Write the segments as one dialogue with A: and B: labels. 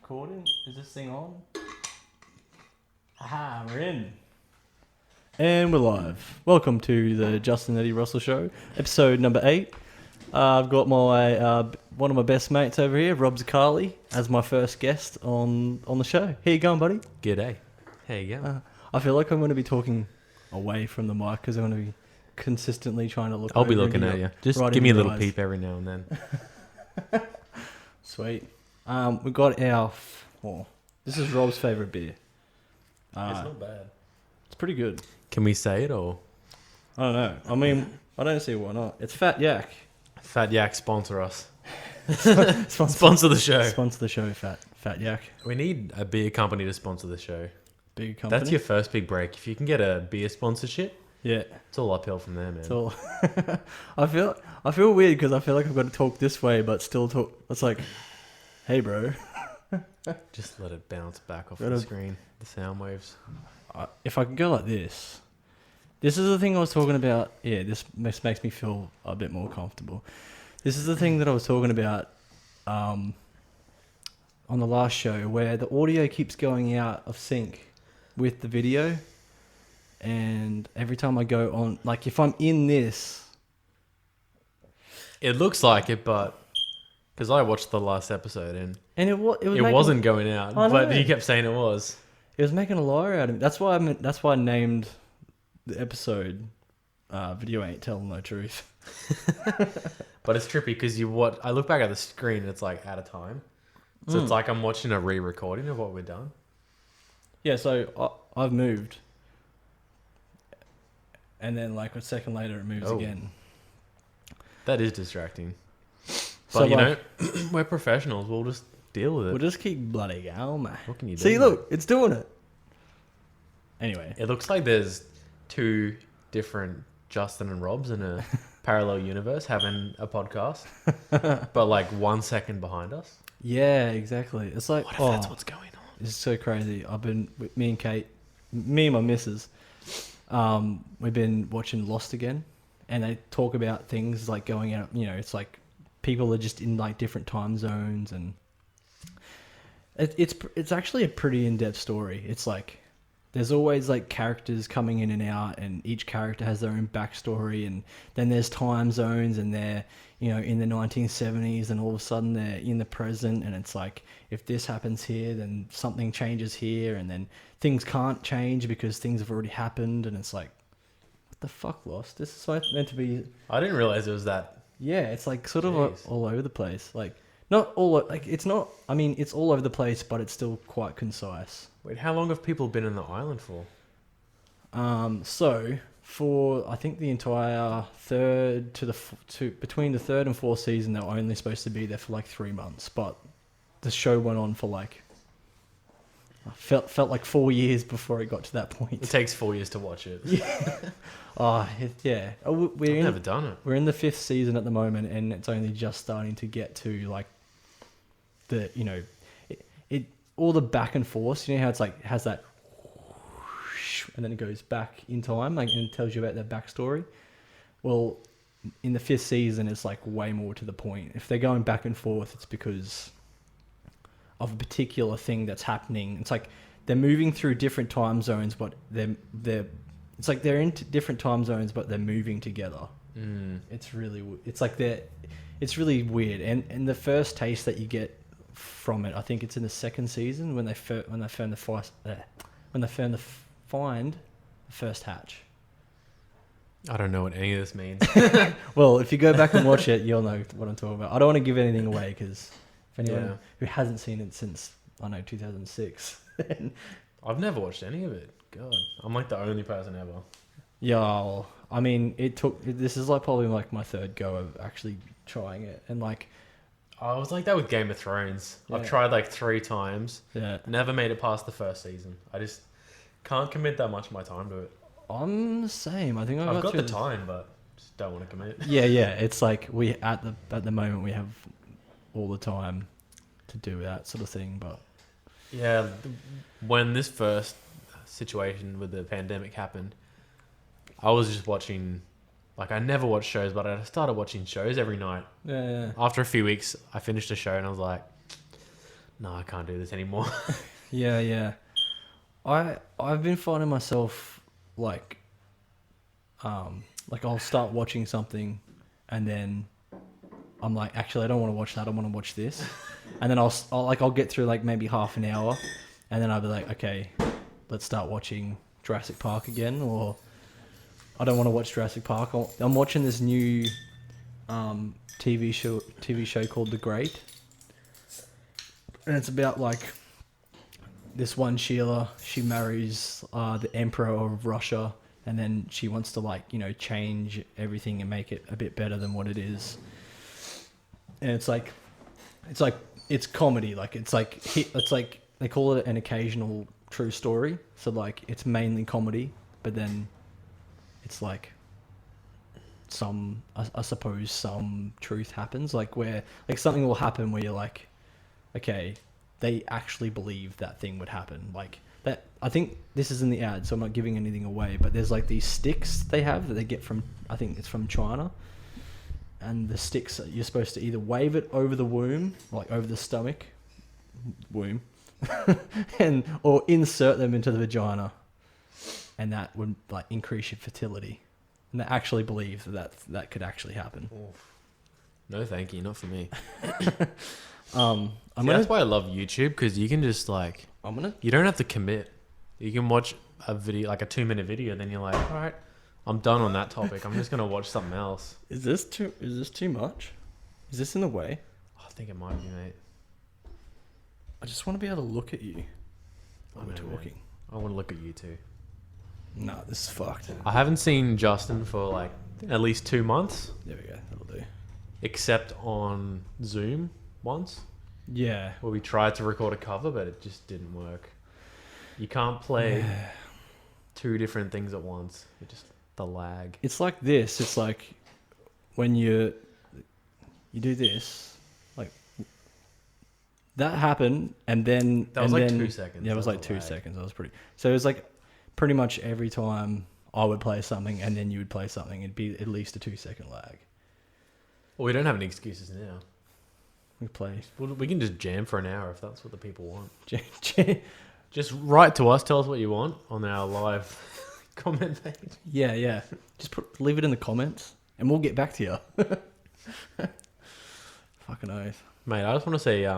A: recording? Is this thing on? Aha, we're in. And we're live. Welcome to the Justyn Eddy Russell Show, episode number 8. I've got my one of my best mates over here, Rob Szakaly, as my first guest on the show. How you going, buddy?
B: G'day. How you going?
A: I feel like I'm going to be talking away from the mic because I'm going to be consistently trying to look.
B: I'll be looking at you. Just
A: right
B: give me a little
A: eyes.
B: peep every now and then.
A: Sweet. We got our. This is Rob's favorite beer.
B: It's not bad.
A: It's pretty good.
B: Can we say it or?
A: I don't know. I mean, I don't see why not. It's Fat Yak.
B: Fat Yak, sponsor us.
A: Sponsor
B: the show.
A: Sponsor the show, Fat Yak.
B: We need a beer company to sponsor the show.
A: Big company.
B: That's your first big break. If you can get a beer sponsorship,
A: yeah.
B: it's all uphill from there, man.
A: It's all. I feel weird because I feel like I've got to talk this way, but still talk. It's like, hey, bro.
B: Just let it bounce back off the screen. The sound waves.
A: If I can go like this. This is the thing I was talking about. Yeah, this makes me feel a bit more comfortable. This is the thing that I was talking about on the last show, where the audio keeps going out of sync with the video, and every time I go on, like if I'm in this,
B: It looks like it, but because I watched the last episode and
A: it
B: wasn't going out,
A: I
B: but
A: know.
B: you kept saying it was.
A: It was making a liar out of me. That's why I named the episode "Video Ain't Telling No Truth."
B: But it's trippy because I look back at the screen and it's like out of time. So it's like I'm watching a re-recording of what we've done.
A: Yeah, so I've moved, and then like a second later it moves again.
B: That is distracting.
A: So,
B: But we're professionals. We'll just deal with it.
A: We'll just keep bloody going, man.
B: What can you do?
A: See, look, it's doing it. Anyway,
B: It looks like there's two different Justyn and Robs in a parallel universe having a podcast, but like 1 second behind us.
A: yeah, exactly. It's like,
B: What if that's what's going on?
A: It's so crazy. I've been with me and Kate, me and my missus. We've been watching Lost again, and they talk about things like going out. It's like people are just in like different time zones, and it's actually a pretty in-depth story. It's like there's always like characters coming in and out, and each character has their own backstory, and then there's time zones, and they're in the 1970s, and all of a sudden they're in the present, and it's like if this happens here, then something changes here, and then things can't change because things have already happened, and it's like, what the fuck, Lost? This is meant to be.
B: I didn't realize it was that.
A: Yeah, it's like sort of
B: Jeez.
A: all over the place. Like not all like it's not. I mean, it's all over the place, but it's still quite concise.
B: Wait, how long have people been in the island for?
A: So for I think the entire third between the third and fourth season, they were only supposed to be there for like 3 months, but the show went on for like felt like 4 years before it got to that point.
B: It takes 4 years to watch it.
A: Yeah.
B: I've never done it.
A: We're in the 5th season at the moment, and it's only just starting to get to like the it all the back and forth. You know how it's like has that whoosh, and then it goes back in time, like, and it tells you about their backstory. Well, in the 5th season, it's like way more to the point. If they're going back and forth, it's because of a particular thing that's happening. It's like they're moving through different time zones, but they're it's like they're in different time zones, but they're moving together. It's really it's really weird. And the first taste that you get from it, I think it's in the 2nd season when they find the first hatch.
B: I don't know what any of this means.
A: Well, if you go back and watch it, you'll know what I'm talking about. I don't want to give anything away because if anyone who hasn't seen it since 2006.
B: I've never watched any of it. God, I'm like the only person ever.
A: Yeah, well, I mean, this is like probably like my 3rd go of actually trying it, and like
B: I was like that with Game of Thrones.
A: Yeah.
B: I've tried like 3 times.
A: Yeah.
B: Never made it past the first season. I just can't commit that much of my time to it.
A: I'm the same. I think
B: I've got the time, but just don't want to commit.
A: Yeah. It's like we at the moment we have all the time to do that sort of thing, but
B: yeah, when this first situation with the pandemic happened, I was just watching. Like, I never watched shows, but I started watching shows every night.
A: Yeah.
B: After a few weeks, I finished a show and I was like, no, I can't do this anymore.
A: Yeah. I've been finding myself like I'll start watching something, and then I'm like, actually, I don't want to watch that. I want to watch this, and then I'll get through like maybe half an hour, and then I'll be like, okay, let's start watching Jurassic Park again, or I don't want to watch Jurassic Park. I'm watching this new TV show called The Great, and it's about like this one Sheila. She marries the Emperor of Russia, and then she wants to like, you know, change everything and make it a bit better than what it is. And it's comedy. Like it's like they call it an occasional true story. So like it's mainly comedy, but then it's like I suppose some truth happens, like where like something will happen where you're like, okay, they actually believe that thing would happen. Like that, I think this is in the ad, so I'm not giving anything away, but there's like these sticks they have that they get from, I think it's from China. And the sticks, you're supposed to either wave it over the womb, like over the stomach, womb, or insert them into the vagina, and that would like increase your fertility. And they actually believe that could actually happen.
B: Oof. No, thank you, not for me.
A: That's
B: why I love YouTube, because you can just like, you don't have to commit. You can watch a video, like a 2-minute video, and then you're like, all right, I'm done on that topic. I'm just gonna watch something else.
A: Is this too much? Is this in the way?
B: I think it might be, mate.
A: I just want to be able to look at you while we're talking.
B: Man. I want to look at you too.
A: Nah, this is fucked.
B: I haven't seen Justyn for like at least 2 months.
A: There we go. That'll do.
B: Except on Zoom once.
A: Yeah.
B: Where we tried to record a cover, but it just didn't work. You can't play two different things at once. It just, the lag.
A: It's like this. It's like when you do this, like that happened, and then
B: that was like 2 seconds.
A: Yeah, it was like 2 seconds. That was pretty. So it was like pretty much every time I would play something, and then you would play something, it'd be at least a 2-second lag.
B: Well, we don't have any excuses now.
A: We play.
B: We can just jam for an hour if that's what the people want.
A: Just
B: write to us. Tell us what you want on our live comment page.
A: Yeah. Just leave it in the comments, and we'll get back to you. Fucking oath,
B: mate. I just want to say,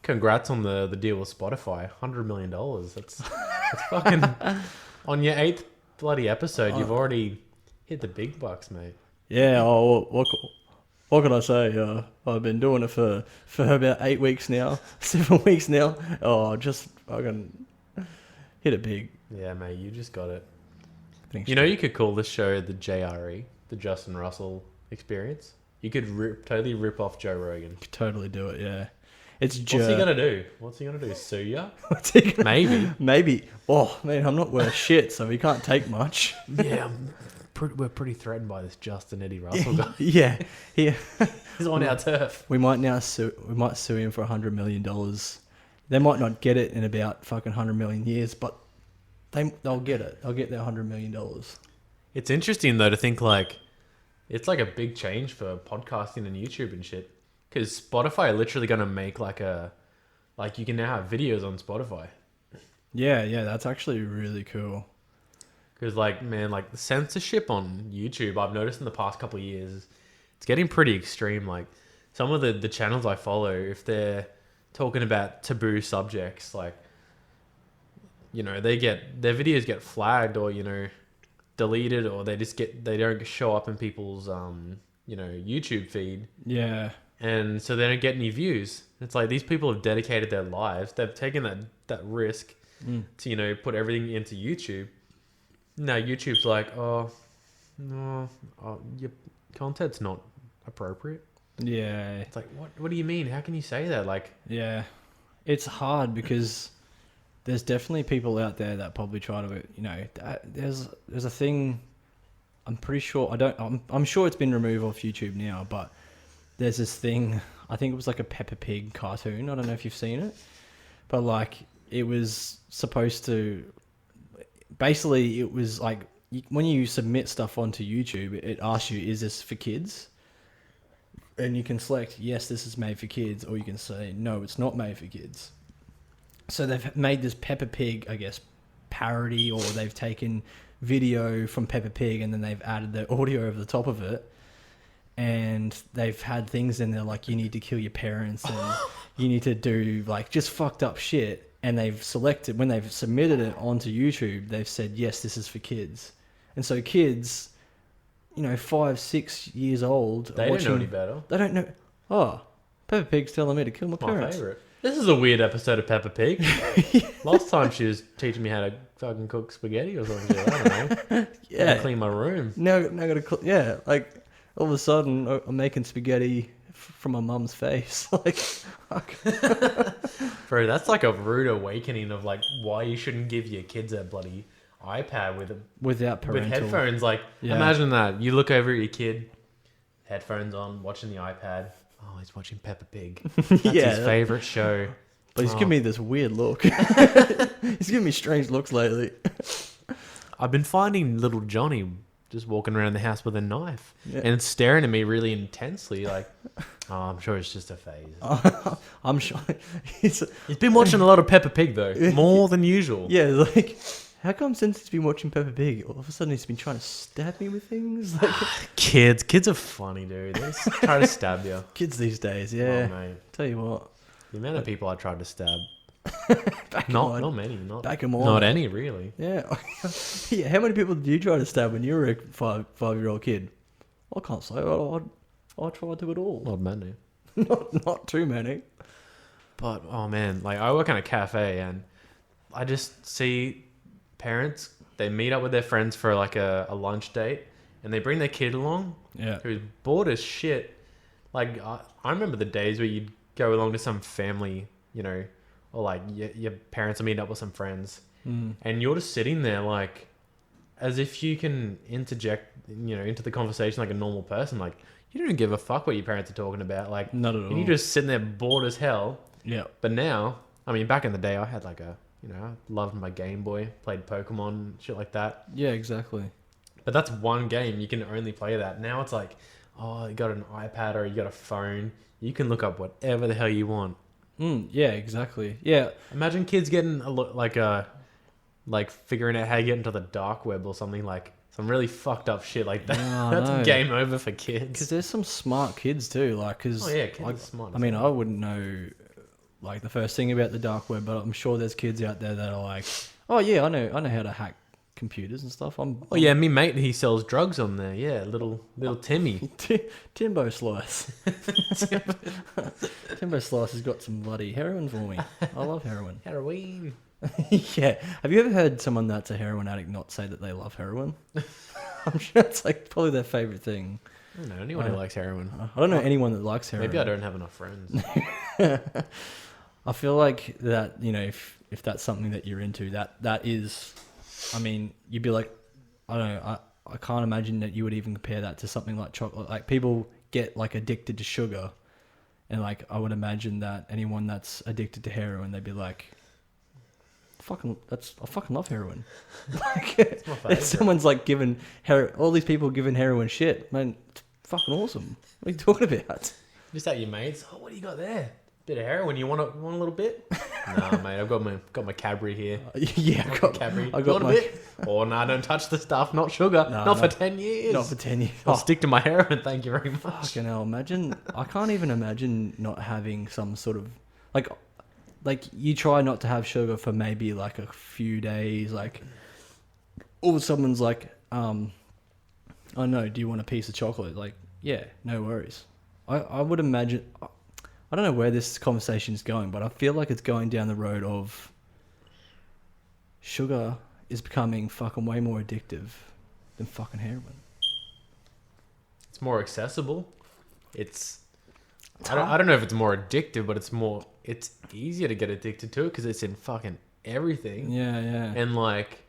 B: congrats on the deal with Spotify. $100 million. That's fucking on your 8th bloody episode. You've already hit the big bucks, mate.
A: Yeah. What can I say? I've been doing it for about 8 weeks now, 7 weeks now. Oh, just fucking hit it big.
B: Yeah, mate, you just got it.
A: Thanks,
B: you know, you could call this show the JRE, the Justin Russell Experience. You could totally rip off Joe Rogan.
A: Could totally do it, yeah. What's
B: he gonna do? Sue ya?
A: Maybe. Maybe. Oh, man, I'm not worth shit, so he can't take much.
B: Yeah, we're pretty threatened by this Justyn Eddy Russell guy.
A: Yeah.
B: He's on our turf.
A: We might sue him for $100 million. They might not get it in about fucking 100 million years, but they'll get it. They'll get their $100 million.
B: It's interesting though to think like it's like a big change for podcasting and YouTube and shit. Because Spotify are literally gonna make like you can now have videos on Spotify.
A: Yeah, that's actually really cool.
B: Because like, man, like the censorship on YouTube, I've noticed in the past couple of years, it's getting pretty extreme. Like some of the channels I follow, if they're talking about taboo subjects, like, you know, their videos get flagged or, you know, deleted, or they don't show up in people's, you know, YouTube feed.
A: Yeah.
B: And so they don't get any views. It's like these people have dedicated their lives. They've taken that risk to, you know, put everything into YouTube. Now YouTube's like, oh, no, your content's not appropriate.
A: Yeah.
B: It's like, what do you mean? How can you say that? Like,
A: yeah, it's hard because there's definitely people out there that probably try to, you know, there's a thing. I'm pretty sure I'm sure it's been removed off YouTube now, but there's this thing. I think it was like a Peppa Pig cartoon. I don't know if you've seen it, but like it was supposed to. Basically, it was like when you submit stuff onto YouTube, it asks you, "Is this for kids?" And you can select, yes, this is made for kids, or you can say, no, it's not made for kids. So they've made this Peppa Pig, I guess, parody, or they've taken video from Peppa Pig and then they've added the audio over the top of it. And they've had things in there like, you need to kill your parents and you need to do like just fucked up shit. And they've selected, when they've submitted it onto YouTube, they've said, yes, this is for kids. And so kids, 5, 6 years old,
B: They don't know any better.
A: They don't know. Oh, Peppa Pig's telling me to kill my
B: My
A: parents.
B: favourite. This is a weird episode of Peppa Pig. Last time she was teaching me how to fucking cook spaghetti or something. I don't know.
A: Yeah.
B: Gotta clean my room.
A: Now I gotta, yeah, like all of a sudden I'm making spaghetti from my mum's face. Like, fuck.
B: Bro, that's like a rude awakening of like why you shouldn't give your kids a bloody iPad
A: Without parental.
B: with headphones. Like,
A: Yeah.
B: imagine that. You look over at your kid, headphones on, watching the iPad. Oh, he's watching Peppa Pig. That's
A: Yeah.
B: his favourite show.
A: But he's
B: Oh.
A: giving me this weird look. He's giving me strange looks lately.
B: I've been finding little Johnny just walking around the house with a knife
A: Yeah.
B: and staring at me really intensely. Like, oh, I'm sure it's just a phase.
A: I'm sure. He's
B: He's been watching a lot of Peppa Pig though, more than usual.
A: yeah, like, how come since he's been watching Peppa Pig, all of a sudden he's been trying to stab me with things? Like,
B: Kids are funny, dude. They just try to stab you.
A: kids these days,
B: Oh,
A: yeah.
B: mate.
A: Tell you what.
B: The amount of people I tried to stab.
A: Back
B: Not
A: on.
B: many. Not
A: Back 'em on.
B: Not any, really.
A: Yeah. Yeah. How many people did you try to stab when you were a five-year-old kid? I can't say. I tried to it all.
B: Not many.
A: Not too many.
B: But, oh man, like I work in a cafe and I just see parents, they meet up with their friends for like a lunch date and they bring their kid along
A: Yeah.
B: who's bored as shit. Like, I remember the days where you'd go along to some family, or like your parents will meet up with some friends and you're just sitting there like as if you can interject, into the conversation like a normal person. Like, you don't give a fuck what your parents are talking about. Like,
A: Not at all.
B: and you're just sitting there bored as hell.
A: Yeah.
B: But now, I mean, back in the day, I had like I loved my Game Boy, played Pokemon, shit like that.
A: Yeah, exactly.
B: But that's one game. You can only play that. Now it's like, oh, you got an iPad or you got a phone. You can look up whatever the hell you want.
A: Yeah, exactly. Yeah.
B: Imagine kids getting like figuring out how to get into the dark web or something, like some really fucked up shit like that.
A: Yeah, I know.
B: That's game over for
A: Because
B: kids.
A: there's some smart kids too. Like, cause
B: Oh yeah, kids
A: like,
B: are smart.
A: I mean, I wouldn't know like the first thing about the dark web, but I'm sure there's kids out there that are like, oh yeah, I know how to hack computers and stuff.
B: Oh yeah, me mate, he sells drugs on there. Yeah, little Timmy.
A: Timbo Slice. Timbo Slice has got some bloody heroin for me. I love heroin.
B: Heroin.
A: Yeah. Have you ever heard someone that's a heroin addict not say that they love heroin? I'm sure it's like probably their favorite thing.
B: I don't know anyone who likes heroin.
A: I don't know anyone that likes heroin.
B: Maybe I don't have enough friends.
A: I feel like that, if that's something that you're into, that is, I mean, you'd be like, I don't know, I can't imagine that you would even compare that to something like chocolate. Like, people get like addicted to sugar, and like I would imagine that anyone that's addicted to heroin, they'd be like, I fucking love heroin. Like,
B: It's my favorite.
A: if someone's like giving all these people giving heroin shit, man, it's fucking awesome. What are you talking about?
B: Just at your mates. Oh, what do you got there? Bit of heroin. You want a little bit? Nah, mate. I've got my Cadbury here.
A: Yeah, I got
B: Cadbury.
A: I
B: You
A: got
B: want a
A: my
B: bit? Oh no, don't touch the stuff. Not sugar.
A: No,
B: not
A: no.
B: for 10 years.
A: not for 10 years.
B: I'll stick to my heroin. Thank you very much.
A: Fucking hell, imagine. I can't even imagine not having some sort of like you try not to have sugar for maybe like a few days, like, or someone's like, oh no, do you want a piece of chocolate? Like, yeah, no worries. I would imagine, I don't know where this conversation is going, but I feel like it's going down the road of sugar is becoming fucking way more addictive than fucking heroin.
B: It's more accessible. I don't know if it's more addictive, but it's easier to get addicted to it because it's in fucking everything.
A: Yeah, yeah.
B: And like,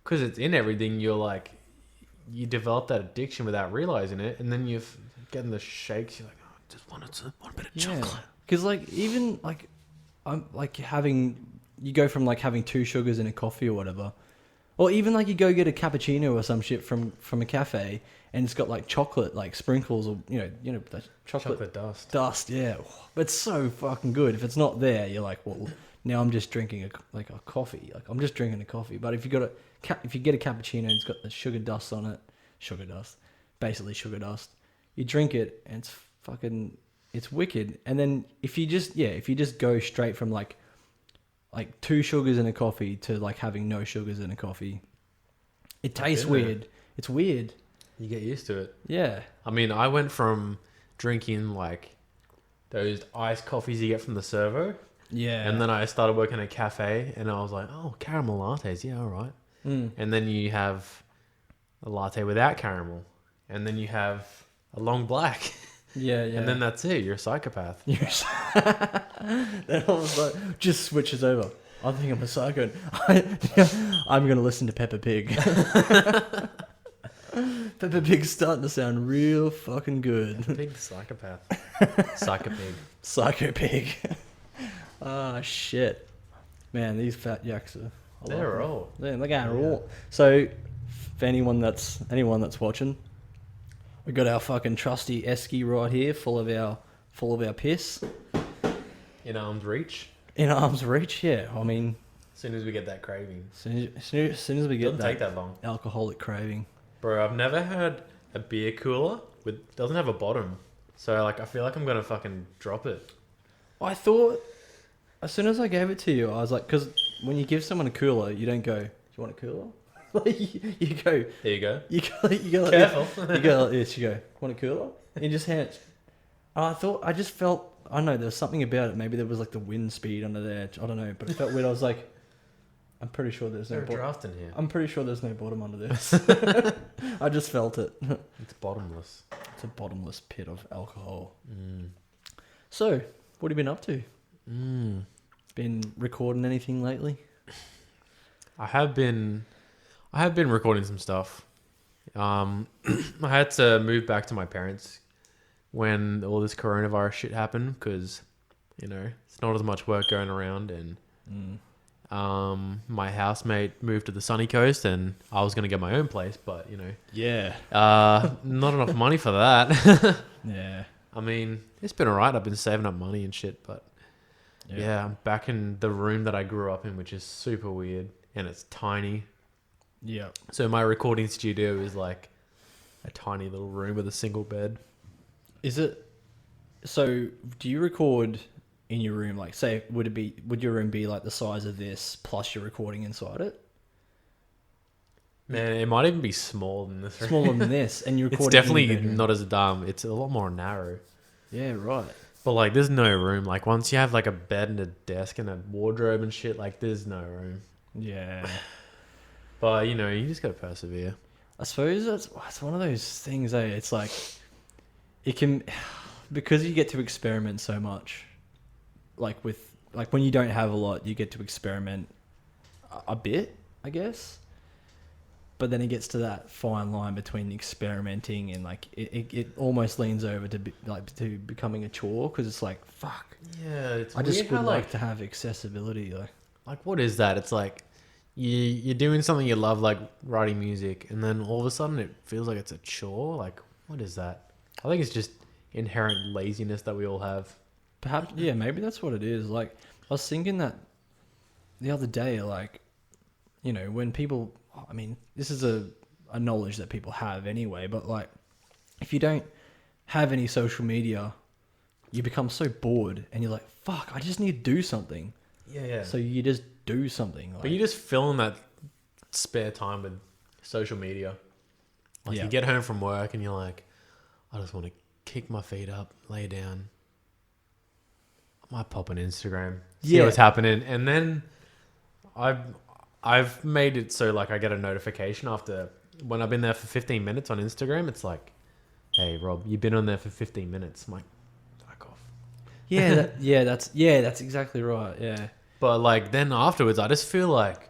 B: because it's in everything, you develop that addiction without realizing it, and then you're getting the shakes. You're like, oh, I just wanted one bit of chocolate.
A: Because like even like I'm like you go from like having 2 sugars in a coffee or whatever. Or even like you go get a cappuccino or some shit from a cafe, and it's got like chocolate, like sprinkles, or the
B: Chocolate dust.
A: dust. Yeah, but it's so fucking good. If it's not there, you're like, well, now I'm just drinking a coffee. Like I'm just drinking a coffee. But if you if you get a cappuccino and it's got the sugar dust on it, basically sugar dust, you drink it and it's wicked. And then if you just go straight from like 2 sugars in a coffee to like having no sugars in a coffee, it tastes weird. It's weird.
B: You get used to it.
A: Yeah.
B: I mean, I went from drinking like those iced coffees you get from the servo.
A: Yeah.
B: And then I started working at a cafe and I was like, oh, caramel lattes. Yeah, all right. And then you have a latte without caramel. And then you have a long black.
A: Yeah, yeah.
B: And then that's it. You're a psychopath.
A: Then I was like, just switches over. I think I'm a psycho. I'm going to listen to Peppa Pig. Peppa Pig's starting to sound real fucking good.
B: Big psychopath. Psycho pig.
A: Psycho Pig. Ah, shit. Man, these fat yaks are...
B: They're raw.
A: They're raw. So, for anyone that's watching, we got our fucking trusty esky right here, full of our piss.
B: In arm's reach.
A: In arm's reach, yeah. I mean,
B: As soon as we get that craving.
A: as soon as we get
B: Doesn't take that long.
A: alcoholic craving.
B: Bro, I've never had a beer cooler with doesn't have a bottom. So like I feel like I'm gonna fucking drop it.
A: I thought, as soon as I gave it to you, I was like, because when you give someone a cooler, you don't go, "Do you want a cooler?" Like you go,
B: There you go.
A: you go like
B: Careful.
A: This. You go like this. You go, "Want a cooler?" And you just hand it. I just felt, I don't know, there was something about it. Maybe there was like the wind speed under there. I don't know, but it felt weird. I was like, I'm pretty sure there's no
B: There's a draft in here.
A: I'm pretty sure there's no bottom under this. I just felt it.
B: It's bottomless.
A: It's a bottomless pit of alcohol. So, what have you been up to? Been recording anything lately?
B: I have been recording some stuff. I had to move back to my parents when all this coronavirus shit happened because, it's not as much work going around and my housemate moved to the sunny coast and I was going to get my own place, but,
A: Yeah.
B: not enough money for that.
A: Yeah.
B: I mean, it's been alright. I've been saving up money and shit, but yeah, I'm back in the room that I grew up in, which is super weird and it's tiny.
A: Yeah.
B: So my recording studio is like a tiny little room with a single bed.
A: Is it? So, do you record in your room? Like, say, would your room be like the size of this plus you're recording inside it?
B: Man, it might even be smaller than this.
A: Smaller than this, and you're recording.
B: It's definitely
A: in your bedroom.
B: not as dumb. It's a lot more narrow.
A: Yeah, right.
B: But like, there's no room. Like, once you have like a bed and a desk and a wardrobe and shit, like, there's no room.
A: Yeah.
B: But you just gotta persevere.
A: I suppose it's one of those things. It's like it can, because you get to experiment so much. Like when you don't have a lot, you get to experiment a bit, I guess. But then it gets to that fine line between experimenting and like it almost leans over to to becoming a chore because it's like fuck.
B: Yeah, it's
A: I just
B: weird
A: would
B: how,
A: like to have accessibility.
B: Like what is that? It's like you're doing something you love, like writing music, and then all of a sudden it feels like it's a chore. Like what is that? I think it's just inherent laziness that we all have.
A: Perhaps, yeah, maybe that's what it is. Like I was thinking that the other day, like when people. I mean, this is a knowledge that people have anyway, but like, if you don't have any social media, you become so bored and you're like, fuck, I just need to do something.
B: Yeah.
A: So you just do something.
B: But you just fill in that spare time with social media. Like you get home from work and you're like, I just want to kick my feet up, lay down. I might pop on Instagram, see what's happening. And then I've made it so like I get a notification after when I've been there for 15 minutes on Instagram. It's like, hey Rob, you've been on there for 15 minutes. I'm like, fuck off.
A: Yeah, that's exactly right. Yeah.
B: But like then afterwards, I feel like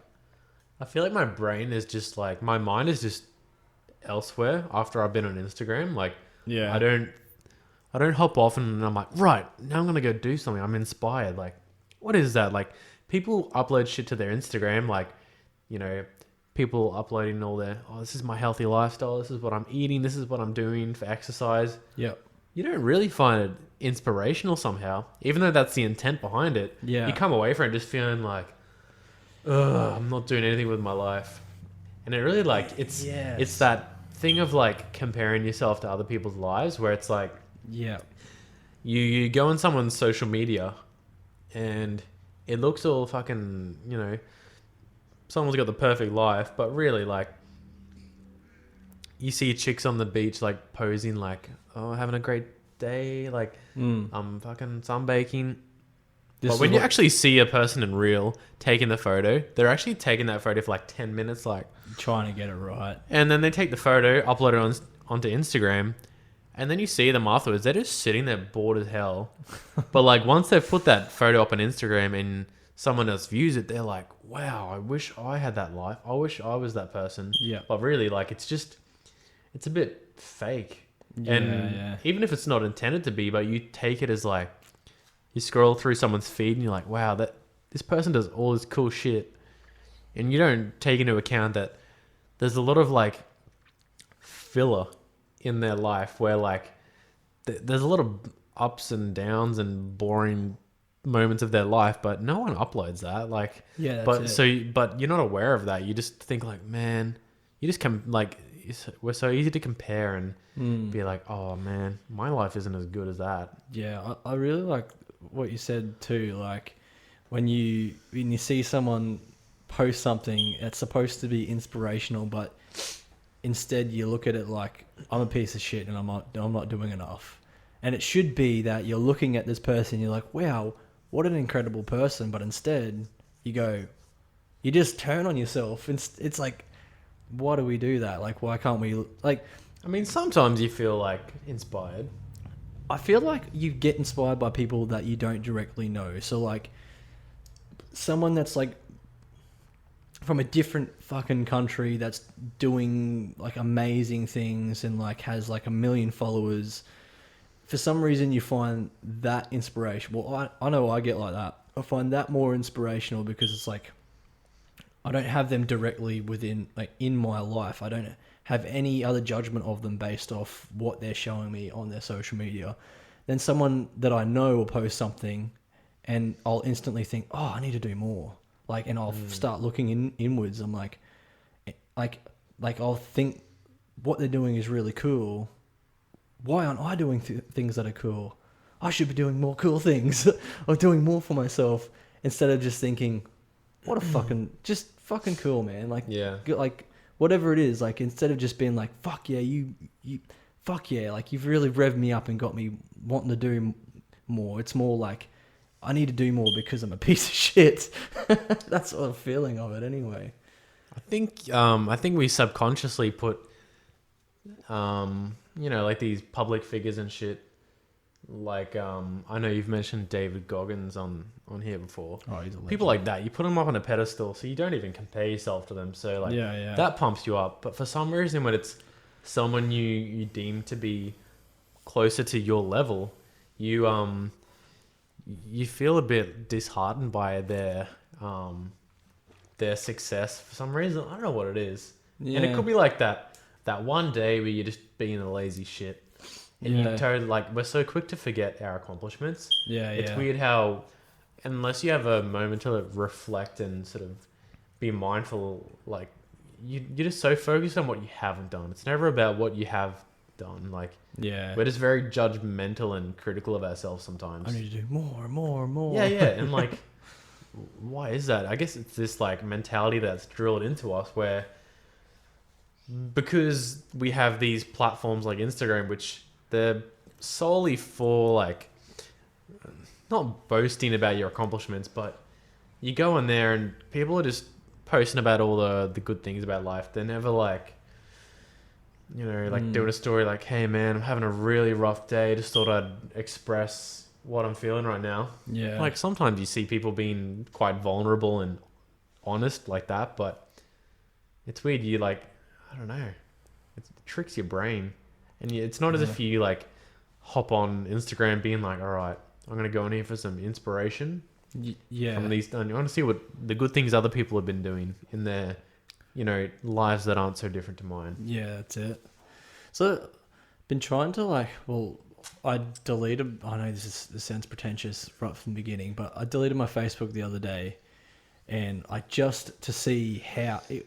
B: my brain is just like my mind is just elsewhere after I've been on Instagram. Like I don't hop off and I'm like, right, now I'm gonna go do something. I'm inspired. Like, what is that? Like people upload shit to their Instagram, like. people uploading all their, oh, this is my healthy lifestyle. This is what I'm eating. This is what I'm doing for exercise.
A: Yep.
B: You don't really find it inspirational somehow, even though that's the intent behind it.
A: Yeah.
B: You come away from it just feeling like, ugh, I'm not doing anything with my life. And it really like, it's that thing of like comparing yourself to other people's lives where it's like,
A: yeah,
B: you go on someone's social media and it looks all fucking, you know, someone's got the perfect life, but really like you see chicks on the beach like posing like, oh, having a great day, like I'm fucking sunbaking. But when you actually see a person in real taking the photo, they're actually taking that photo for like 10 minutes, like
A: trying to get it right.
B: And then they take the photo, upload it onto Instagram, and then you see them afterwards. They're just sitting there bored as hell. But like once they've put that photo up on Instagram and someone else views it, they're like, wow, I wish I had that life. I wish I was that person.
A: Yeah.
B: But really, like it's a bit fake. And even if it's not intended to be, but you take it as like, you scroll through someone's feed and you're like, wow, this person does all this cool shit. And you don't take into account that there's a lot of like filler in their life where like there's a lot of ups and downs and boring moments of their life, but no one uploads that. Like, but you're not aware of that. You just think like, man, you just we're so easy to compare and be like, oh man, my life isn't as good as that.
A: Yeah, I really like what you said too. Like when you see someone post something that's supposed to be inspirational, but instead you look at it like, I'm a piece of shit and I'm not doing enough. And it should be that you're looking at this person, you're like, wow, what an incredible person. But instead you just turn on yourself. It's like, why do we do that? Like, why can't we, like,
B: I mean, sometimes you feel like inspired.
A: I feel like you get inspired by people that you don't directly know. So like someone that's like from a different fucking country that's doing like amazing things and like has like 1 million followers. For some reason you find that inspirational. Well, I know I get like that. I find that more inspirational because it's like, I don't have them directly in my life. I don't have any other judgment of them based off what they're showing me on their social media. Then someone that I know will post something and I'll instantly think, oh, I need to do more. Like, and I'll start looking inwards. I'm like I'll think what they're doing is really cool. Why aren't I doing things that are cool? I should be doing more cool things or doing more for myself instead of just thinking, what a fucking cool, man. Like,
B: yeah,
A: like whatever it is, like instead of just being like, fuck yeah, fuck yeah, like you've really revved me up and got me wanting to do more. It's more like, I need to do more because I'm a piece of shit. That's what I'm feeling of it anyway.
B: I think we subconsciously put, like these public figures and shit. Like, I know you've mentioned David Goggins on here before. Oh, he's a legend. People like that, you put them up on a pedestal, so you don't even compare yourself to them. So like, that pumps you up. But for some reason, when it's someone you deem to be closer to your level, you feel a bit disheartened by their success for some reason. I don't know what it is. Yeah. And it could be like that one day where you're just being a lazy shit. And you totally, like, we're so quick to forget our accomplishments. Yeah, It's weird how, unless you have a moment to reflect and sort of be mindful, like, you're just so focused on what you haven't done. It's never about what you have done. Like, we're just very judgmental and critical of ourselves sometimes.
A: I need to do more.
B: Yeah. And like, why is that? I guess it's this like mentality that's drilled into us where, because we have these platforms like Instagram, which they're solely for like, not boasting about your accomplishments, but you go in there and people are just posting about all the good things about life. They're never like, doing a story like, hey man, I'm having a really rough day. Just thought I'd express what I'm feeling right now. Yeah. Like sometimes you see people being quite vulnerable and honest like that, but it's weird. You like, I don't know. It tricks your brain. And it's not as if you like hop on Instagram being like, all right, I'm going to go in here for some inspiration. From these, I want to see what the good things other people have been doing in their, lives that aren't so different to mine.
A: Yeah, that's it. So, been trying to I deleted. I know this sounds pretentious right from the beginning, but I deleted my Facebook the other day, and just to see how I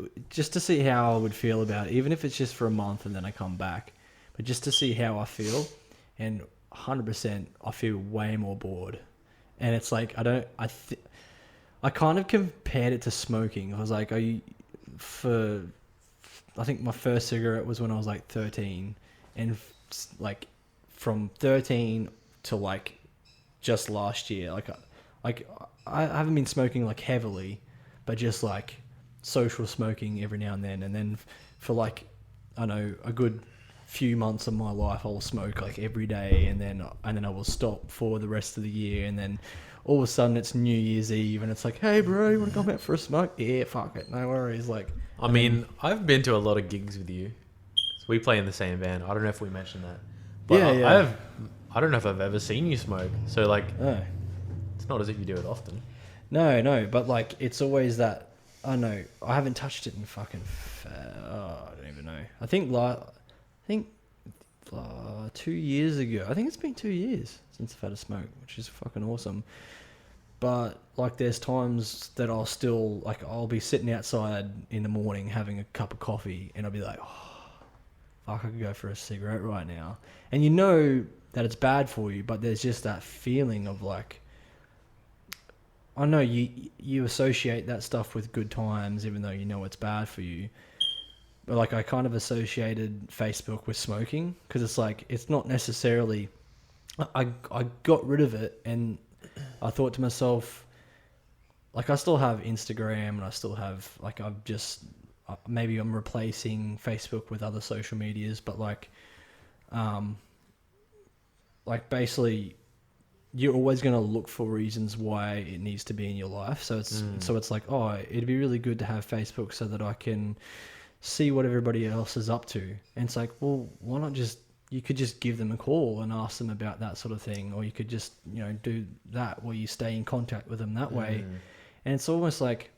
A: would feel about it, even if it's just for a month and then I come back, but just to see how I feel, and 100% I feel way more bored, and it's like I kind of compared it to smoking. I was like, I think my first cigarette was when I was like 13, and like from 13 to like just last year, I haven't been smoking like heavily, but just like social smoking every now and then for like, I know, a good few months of my life I'll smoke like every day, and then I will stop for the rest of the year, and then all of a sudden it's New Year's Eve and it's like, hey bro, you want to come out for a smoke? Yeah, fuck it, no worries.
B: I've been to a lot of gigs with you. So we play in the same band. I don't know if we mentioned that. But
A: Yeah.
B: I don't know if I've ever seen you smoke. So like,
A: No.
B: it's not as if you do it often.
A: No, but like it's always that. I know I haven't touched it in fucking. I don't even know. I think 2 years ago. I think it's been 2 years since I've had a smoke, which is fucking awesome. But like, there's times that I'll be sitting outside in the morning having a cup of coffee, and I'll be like, oh, fuck, I could go for a cigarette right now, and you know that it's bad for you, but there's just that feeling of like, I know you associate that stuff with good times, even though you know it's bad for you. But like, I kind of associated Facebook with smoking, because it's like, it's not necessarily. I got rid of it, and I thought to myself, like, I still have Instagram, and I still have maybe I'm replacing Facebook with other social medias, but basically, you're always going to look for reasons why it needs to be in your life. So it's like, oh, it'd be really good to have Facebook so that I can see what everybody else is up to. And it's like, well, why not you could just give them a call and ask them about that sort of thing, or you could just, do that where you stay in contact with them that way. And it's almost like,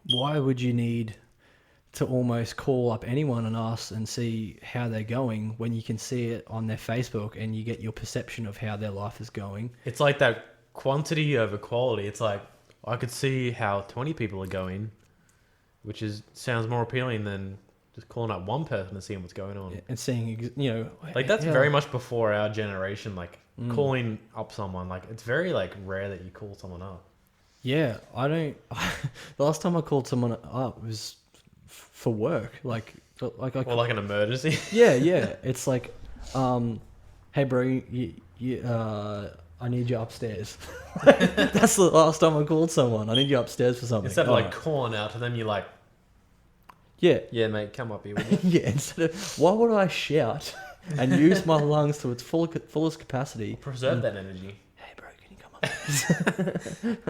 A: why would you need to almost call up anyone and ask and see how they're going when you can see it on their Facebook and you get your perception of how their life is going?
B: It's like that quantity over quality. It's like, I could see how 20 people are going, which sounds more appealing than just calling up one person and seeing what's going on.
A: And seeing,
B: like, that's very much before our generation, like calling up someone. Like, it's very like rare that you call someone up.
A: Yeah, I don't. The last time I called someone up was for work, like
B: an emergency.
A: Yeah. It's like, hey bro, I need you upstairs. That's the last time I called someone. I need you upstairs for something.
B: Instead of like calling out to them, you're like, yeah, mate, come up here with me.
A: Yeah, instead of, why would I shout and use my lungs to its fullest capacity?
B: Preserve that energy.
A: Hey bro, can you come up?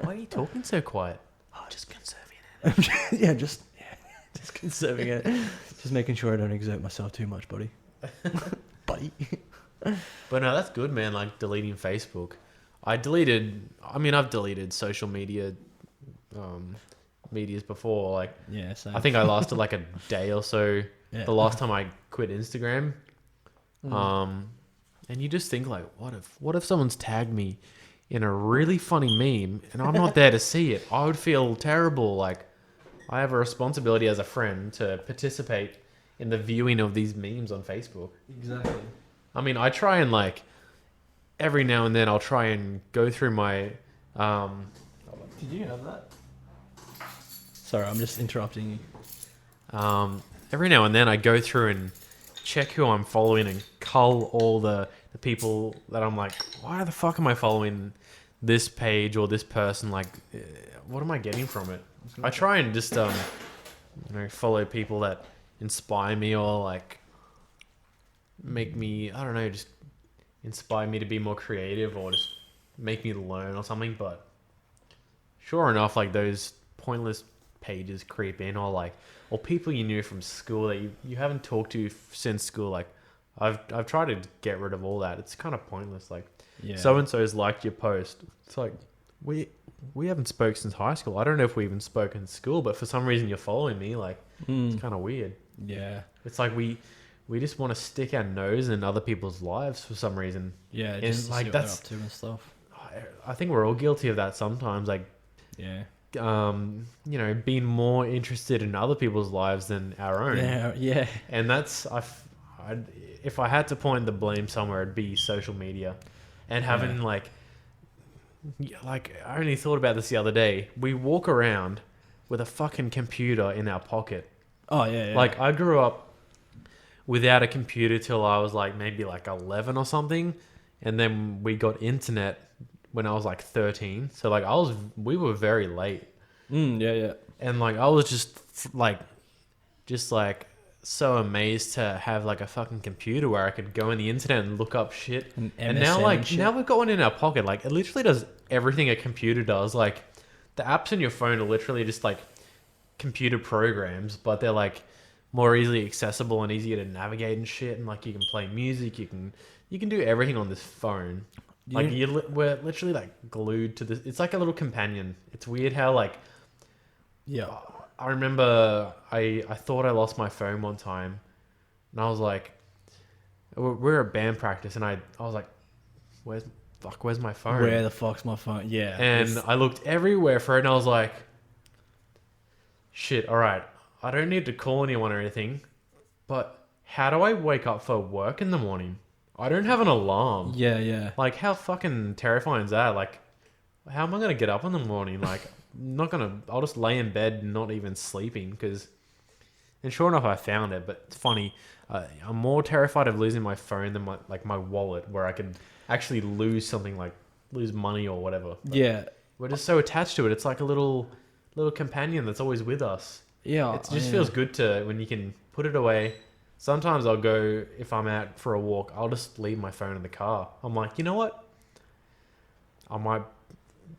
B: Why are you talking so quiet? Oh, just conserving it.
A: Yeah, just conserving it. Just making sure I don't exert myself too much, buddy. Buddy.
B: But no, that's good, man. Like, deleting Facebook. I've deleted social medias before. Like,
A: yeah, same.
B: I think I lasted like a day or so. Yeah. The last time I quit Instagram. And you just think like, what if someone's tagged me in a really funny meme and I'm not there to see it? I would feel terrible. Like, I have a responsibility as a friend to participate in the viewing of these memes on Facebook.
A: Exactly.
B: I mean, I try and like, every now and then I'll try and go through my...
A: Did you have that? Sorry, I'm just interrupting you.
B: Every now and then I go through and check who I'm following and cull all the people that I'm like, why the fuck am I following this page or this person? Like, what am I getting from it? I try and just follow people that inspire me or like make me, I don't know, just inspire me to be more creative or just make me learn or something. But sure enough, like, those pointless pages creep in, or people you knew from school that you haven't talked to since school. Like, I've tried to get rid of all that. It's kind of pointless. Like, so and so's liked your post. It's like, we haven't spoke since high school. I don't know if we even spoke in school, but for some reason you're following me. Like, it's kind of weird.
A: Yeah.
B: It's like we just want to stick our nose in other people's lives for some reason.
A: Yeah,
B: And,
A: just
B: like,
A: like
B: that's-
A: that's up to and stuff.
B: I think we're all guilty of that sometimes. Like,
A: Yeah.
B: you know, being more interested in other people's lives than our own.
A: Yeah.
B: And that's if I had to point the blame somewhere, it'd be social media, and having like I only thought about this the other day. We walk around with a fucking computer in our pocket.
A: Oh yeah.
B: Like, I grew up without a computer till I was like maybe like 11 or something, and then we got internet when I was like 13. So like we were very late.
A: Yeah.
B: And like I was just like so amazed to have like a fucking computer where I could go on the internet and look up shit. And now
A: MSN
B: like
A: and shit.
B: now we've got one in our pocket. Like, it literally does everything a computer does. Like, the apps in your phone are literally just like computer programs, but they're like more easily accessible and easier to navigate and shit. And like, you can play music, you can do everything on this phone. Like, we're literally like glued to this. It's like a little companion. It's weird how like,
A: Yeah.
B: I remember I thought I lost my phone one time, and I was like, we're at band practice, and I was like, where's my phone?
A: Where the fuck's my phone? Yeah.
B: And I looked everywhere for it, and I was like, shit, all right, I don't need to call anyone or anything, but how do I wake up for work in the morning? I don't have an alarm.
A: Yeah.
B: Like, how fucking terrifying is that? Like, how am I going to get up in the morning? Like, I'll just lay in bed and not even sleeping, and sure enough, I found it. But it's funny, I'm more terrified of losing my phone than my wallet, where I could actually lose something, like lose money or whatever. But
A: Yeah.
B: we're just so attached to it. It's like a little companion that's always with us.
A: Yeah.
B: It just feels good when you can put it away. Sometimes I'll go, if I'm out for a walk, I'll just leave my phone in the car. I'm like, you know what? I might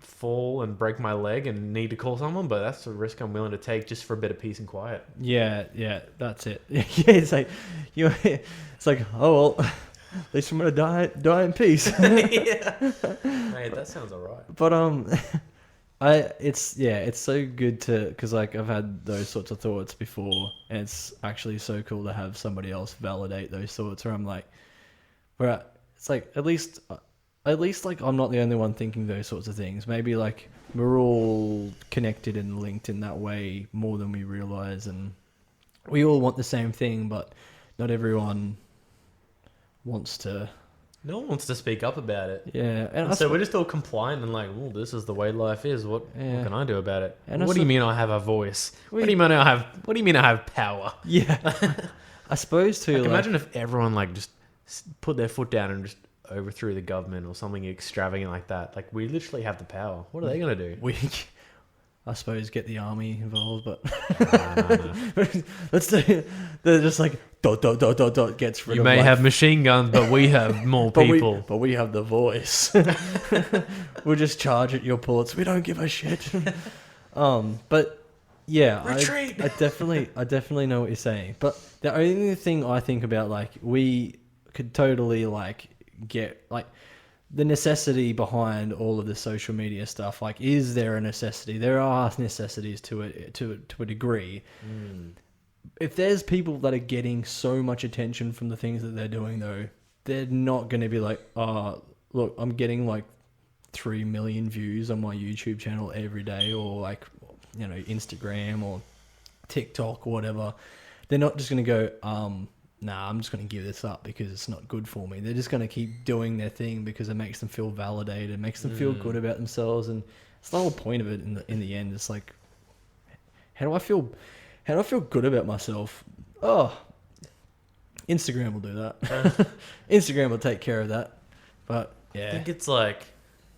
B: fall and break my leg and need to call someone, but that's a risk I'm willing to take just for a bit of peace and quiet.
A: Yeah, that's it. Yeah, it's like it's like, oh well, at least I'm gonna die in peace.
B: Yeah, mate, that sounds alright.
A: But it's so good because like I've had those sorts of thoughts before, and it's actually so cool to have somebody else validate those thoughts. Where I'm like, it's like at least like I'm not the only one thinking those sorts of things. Maybe like we're all connected and linked in that way more than we realize, and we all want the same thing, but not everyone wants to.
B: No one wants to speak up about it.
A: Yeah,
B: and so we're just all compliant and like, oh, this is the way life is. What can I do about it?
A: And
B: what do you mean I have a voice? What do you mean I have power?
A: Yeah, I suppose too.
B: Like, imagine if everyone like just put their foot down and just overthrew the government or something extravagant like that. Like, we literally have the power. What are they gonna do?
A: I suppose get the army involved, but
B: No.
A: let's do. They're just like dot gets rid
B: You
A: of.
B: may
A: like,
B: have machine guns, but we have more people.
A: but we have the voice. We'll just charge at your ports. We don't give a shit. But yeah,
B: Retreat!
A: I definitely know what you're saying. But the only thing I think about, like, we could totally like get like the necessity behind all of the social media stuff. Like, is there a necessity? There are necessities to it to a degree. If there's people that are getting so much attention from the things that they're doing, though, they're not going to be like, oh, look, I'm getting like 3 million views on my YouTube channel every day, or like, you know, Instagram or TikTok or whatever. They're not just going to go, nah, I'm just going to give this up because it's not good for me. They're just going to keep doing their thing because it makes them feel validated, makes them feel good about themselves, and it's the whole point of it. In the end, it's like, how do I feel good about myself? Oh, Instagram will do that. Instagram will take care of that. But yeah,
B: I think it's like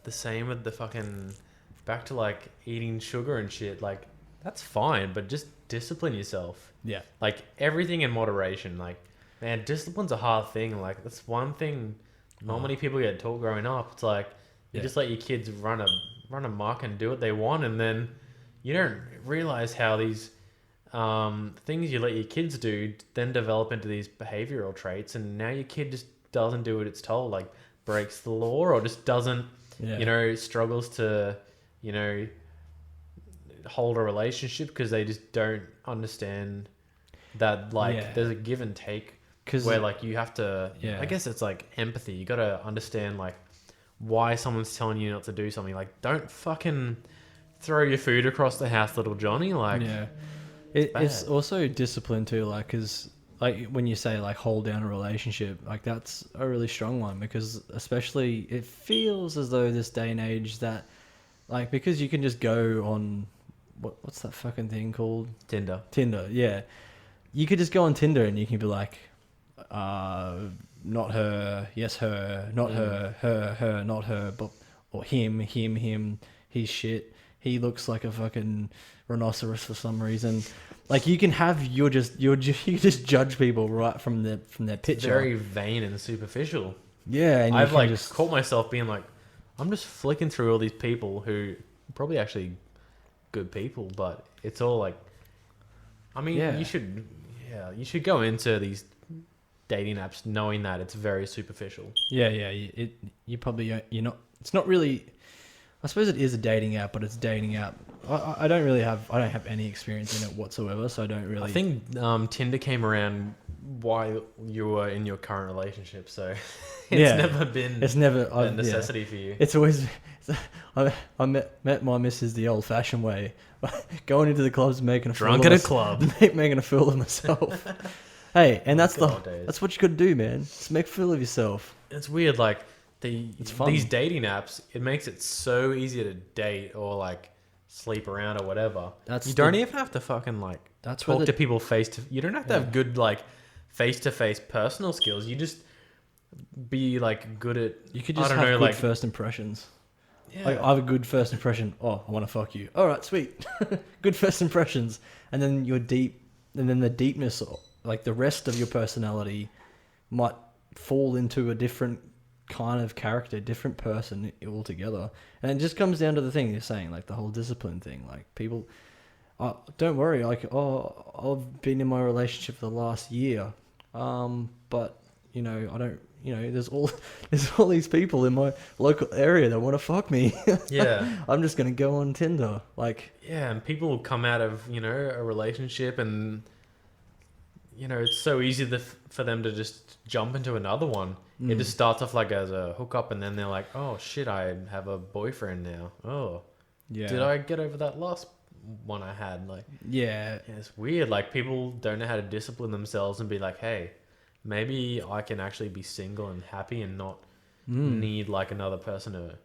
B: the same with the fucking back to like eating sugar and shit. Like, that's fine, but just discipline yourself.
A: yeah,
B: Like, everything in moderation. Like, man, discipline's a hard thing. Like, that's one thing not many people get taught growing up. It's like, you just let your kids run amok and do what they want, and then you don't realize how these things you let your kids do then develop into these behavioral traits, and now your kid just doesn't do what it's told, like breaks the law, or just doesn't,
A: yeah.
B: you know, struggles to you know, hold a relationship because they just don't understand that like
A: Yeah.
B: there's a give and take
A: 'Cause
B: where like you have to.
A: Yeah.
B: I guess it's like empathy. You got to understand like why someone's telling you not to do something. Like, don't fucking throw your food across the house, little Johnny. Like,
A: yeah. It's
B: bad.
A: also discipline too, like, because like when you say like hold down a relationship, like that's a really strong one, because especially it feels as though this day and age that like, because you can just go on what's that fucking thing called? Tinder, yeah. You could just go on Tinder and you can be like, not her, yes her, not her, not her, but or him, he's shit. He looks like a fucking rhinoceros for some reason. Like you can have you just judge people right from their picture.
B: Very vain and superficial.
A: Yeah, and
B: I've
A: you can
B: like
A: just
B: caught myself being like, I'm just flicking through all these people who probably actually good people, but it's all like, I mean,
A: Yeah.
B: you should go into these dating apps knowing that it's very superficial.
A: yeah. You probably you're not. It's not really. I suppose it is a dating app, but it's a dating app. I don't have any experience in it whatsoever, so I don't really.
B: I think Tinder came around while you were in your current relationship, so it's never been a necessity for you.
A: It's always. I met my missus the old-fashioned way, going into the clubs, making a
B: Drunk
A: fool
B: at
A: of
B: a club.
A: making a fool of myself. Hey, and that's
B: Good old days.
A: that's what you got to do, man. Just make a fool of yourself.
B: It's weird, like
A: It's fun.
B: these dating apps. It makes it so easy to date or like sleep around or whatever. You don't even have to fucking like
A: That's where
B: talk to people face to. You don't have to have good like face to face personal skills. You just be like good at.
A: You could just
B: I
A: have
B: don't know,
A: good
B: like
A: first impressions.
B: yeah.
A: Like I have a good first impression. Oh, I want to fuck you. All right, sweet. Good first impressions, and then the deepness, like the rest of your personality, might fall into a different kind of character, different person altogether. And it just comes down to the thing you're saying, like the whole discipline thing. Like people, don't worry. Like, I've been in my relationship for the last year, but I don't. There's all these people in my local area that want to fuck me.
B: Yeah.
A: I'm just gonna go on Tinder. Like,
B: Yeah, and people will come out of a relationship, and it's so easy for them to just jump into another one. It just starts off like as a hookup, and then they're like, "Oh shit, I have a boyfriend now." Oh,
A: yeah,
B: did I get over that last one I had? Like,
A: yeah,
B: it's weird. Like people don't know how to discipline themselves and be like, "Hey, maybe I can actually be single and happy and not need like another person to,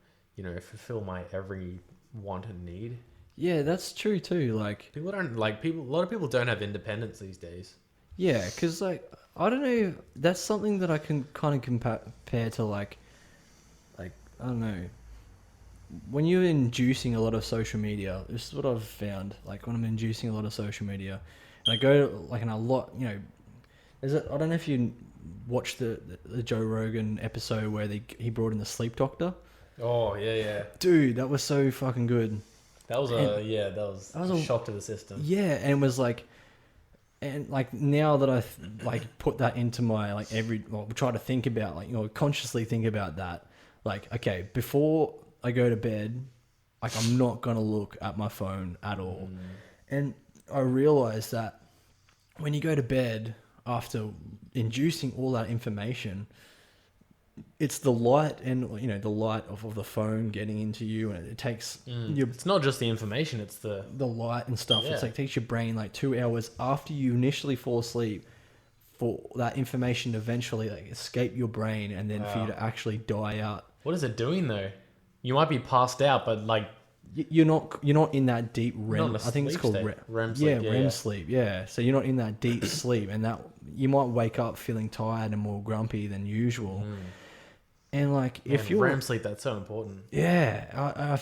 B: fulfill my every want and need."
A: yeah. That's true too. Like,
B: People don't like people. A lot of people don't have independence these days.
A: yeah, because like I don't know. That's something that I can kind of compare to like I don't know. When you're inducing a lot of social media, this is what I've found. Like when I'm inducing a lot of social media, and I go like in a lot, I don't know if you watched the Joe Rogan episode where he brought in the sleep doctor.
B: Oh yeah.
A: Dude, that was so fucking good.
B: That was that was a shock to the system.
A: Yeah, and it was like, and like now that I like put that into my like try to think about like consciously think about that. Like, okay, before I go to bed, like I'm not gonna look at my phone at all. And I realized that when you go to bed after inducing all that information, it's the light and the light of the phone getting into you, and it takes
B: It's not just the information; it's the
A: light and stuff.
B: Yeah.
A: It's like takes your brain like 2 hours after you initially fall asleep for that information to eventually like escape your brain, and then for you to actually die out.
B: What is it doing though? You might be passed out, but like
A: You're not in that deep REM.
B: Not in a
A: I think it's
B: sleep
A: called
B: state. REM sleep,
A: Yeah,
B: yeah,
A: REM
B: yeah.
A: sleep. Yeah, so you're not in that deep sleep, and that you might wake up feeling tired and more grumpy than usual. And like if you're
B: REM sleep, that's so important.
A: yeah, I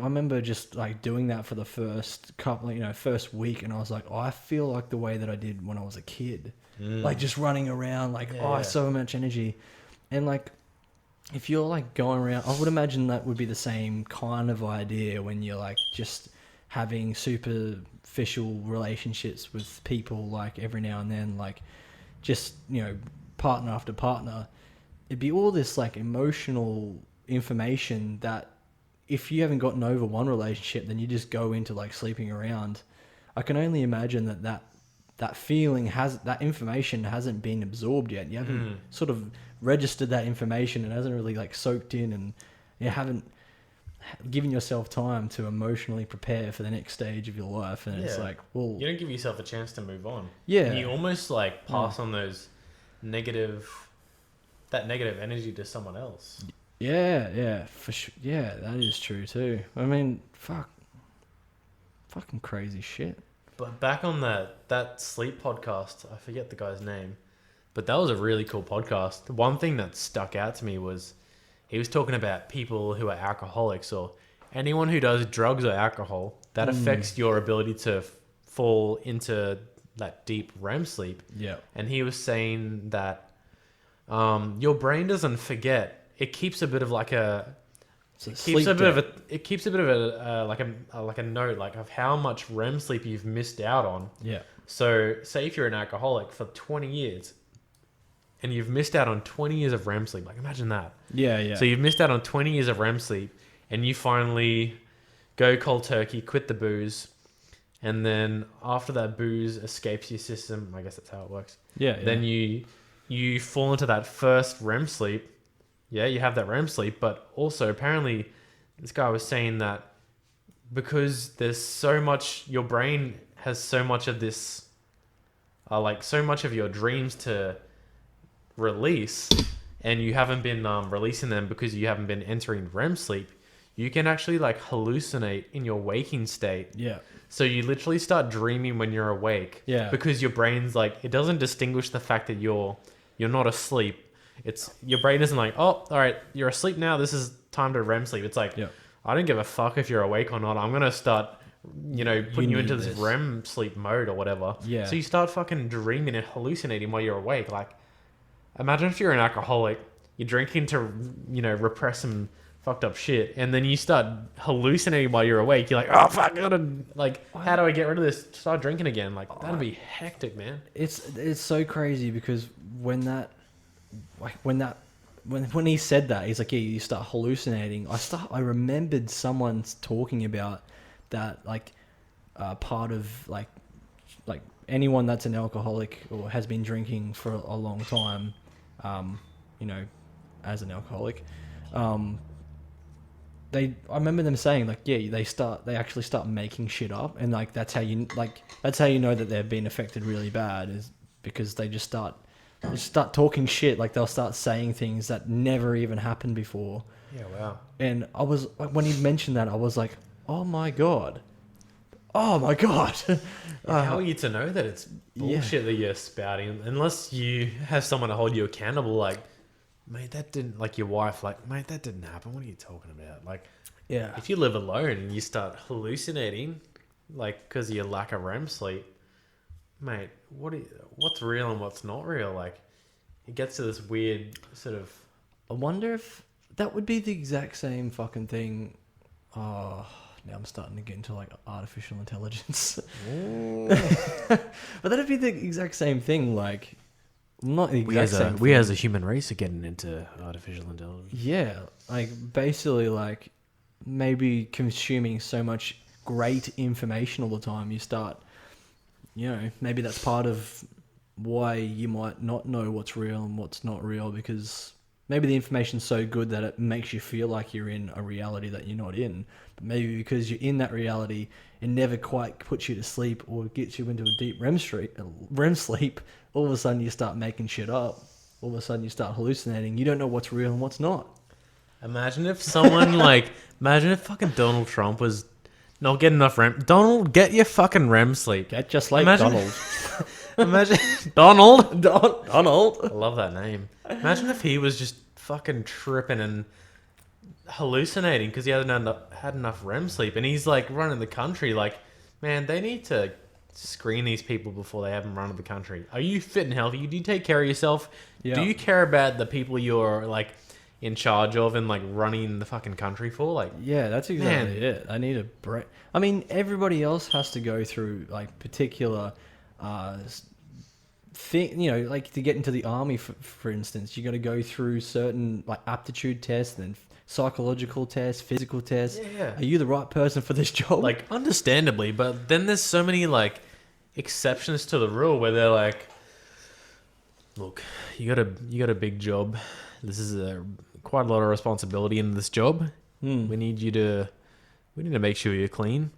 A: remember just like doing that for the first couple, first week, and I was like, I feel like the way that I did when I was a kid, like just running around, like
B: Yeah.
A: so much energy, and like if you're like going around, I would imagine that would be the same kind of idea when you're like just having superficial relationships with people, like every now and then, like just partner after partner. It'd be all this like emotional information that if you haven't gotten over one relationship, then you just go into like sleeping around. I can only imagine that feeling that information hasn't been absorbed yet. You haven't sort of registered that information and hasn't really like soaked in, and you haven't given yourself time to emotionally prepare for the next stage of your life. And it's like, well,
B: you don't give yourself a chance to move on.
A: Yeah.
B: You almost like pass on that negative energy to someone else.
A: Yeah, for sure. Yeah, that is true too. I mean, fucking crazy shit.
B: But back on that sleep podcast, I forget the guy's name, but that was a really cool podcast. One thing that stuck out to me was he was talking about people who are alcoholics or anyone who does drugs or alcohol. That affects your ability to fall into that deep REM sleep.
A: Yeah.
B: And he was saying that your brain doesn't forget. It keeps a bit of like it keeps a bit of a note like of how much REM sleep you've missed out on.
A: Yeah.
B: So say if you're an alcoholic for 20 years and you've missed out on 20 years of REM sleep, like imagine that.
A: Yeah.
B: So you've missed out on 20 years of REM sleep and you finally go cold turkey, quit the booze, and then after that booze escapes your system, I guess that's how it works.
A: Yeah.
B: Then you fall into that first REM sleep. Yeah, you have that REM sleep, but also apparently this guy was saying that because there's so much, your brain has so much of this, like so much of your dreams to release, and you haven't been releasing them because you haven't been entering REM sleep, you can actually like hallucinate in your waking state.
A: Yeah.
B: So you literally start dreaming when you're awake.
A: Yeah.
B: Because your brain's like, it doesn't distinguish the fact that you're not asleep. It's your brain isn't like, oh, all right, you're asleep now. This is time to REM sleep. It's like, I don't give a fuck if you're awake or not. I'm gonna start, putting you into this REM sleep mode or whatever.
A: Yeah.
B: So you start fucking dreaming and hallucinating while you're awake. Like, imagine if you're an alcoholic, you're drinking to, repress some fucked up shit, and then you start hallucinating while you're awake. You're like, oh fuck, how do I get rid of this? Start drinking again. Like, that'd be hectic, man.
A: It's so crazy because when he said that, he's like, yeah, you start hallucinating. I remembered someone talking about that, like, part of like anyone that's an alcoholic or has been drinking for a long time, as an alcoholic, I remember them saying like, yeah, they actually start making shit up, and like that's how you know that they've been affected really bad, is because they just start talking shit. Like they'll start saying things that never even happened before.
B: Yeah, wow.
A: And I was like, when he mentioned that, I was like, oh my god. How are you to know that it's bullshit that you're spouting unless you have someone to hold you accountable? Like, mate, that didn't, like your wife, like, mate, that didn't happen. What are you talking about? Like, yeah,
B: if you live alone and you start hallucinating, like, because of your lack of REM sleep, mate, what's real and what's not real? Like, it gets to this weird sort of.
A: I wonder if that would be the exact same fucking thing. Oh, now I'm starting to get into like artificial intelligence. But that'd be the exact same thing. Like, not the exact same thing.
B: We as a human race are getting into artificial intelligence.
A: Yeah, like basically, like maybe consuming so much great information all the time, you start, maybe that's part of why you might not know what's real and what's not real, because maybe the information's so good that it makes you feel like you're in a reality that you're not in. But maybe because you're in that reality, it never quite puts you to sleep or gets you into a deep REM sleep. All of a sudden you start making shit up. All of a sudden you start hallucinating. You don't know what's real and what's not.
B: Imagine if someone imagine if fucking Donald Trump was not getting enough REM. Donald, get your fucking REM sleep.
A: Get just like
B: Donald. Imagine Donald.
A: Donald.
B: I love that name. Imagine if he was just fucking tripping and hallucinating because he hadn't had enough REM sleep, and he's like running the country. Like, man, they need to screen these people before they have them run the country. Are you fit and healthy? Do you take care of yourself?
A: Yeah.
B: Do you care about the people you're like in charge of and like running the fucking country for? Like,
A: yeah, that's exactly it. I need a break. I mean, everybody else has to go through like particular thing, like to get into the army, for instance, you got to go through certain like aptitude tests and psychological test, physical test.
B: Yeah.
A: Are you the right person for this job?
B: Like, understandably, but then there's so many like exceptions to the rule where they're like, look, you got a big job. This is quite a lot of responsibility in this job. We need to make sure you're clean.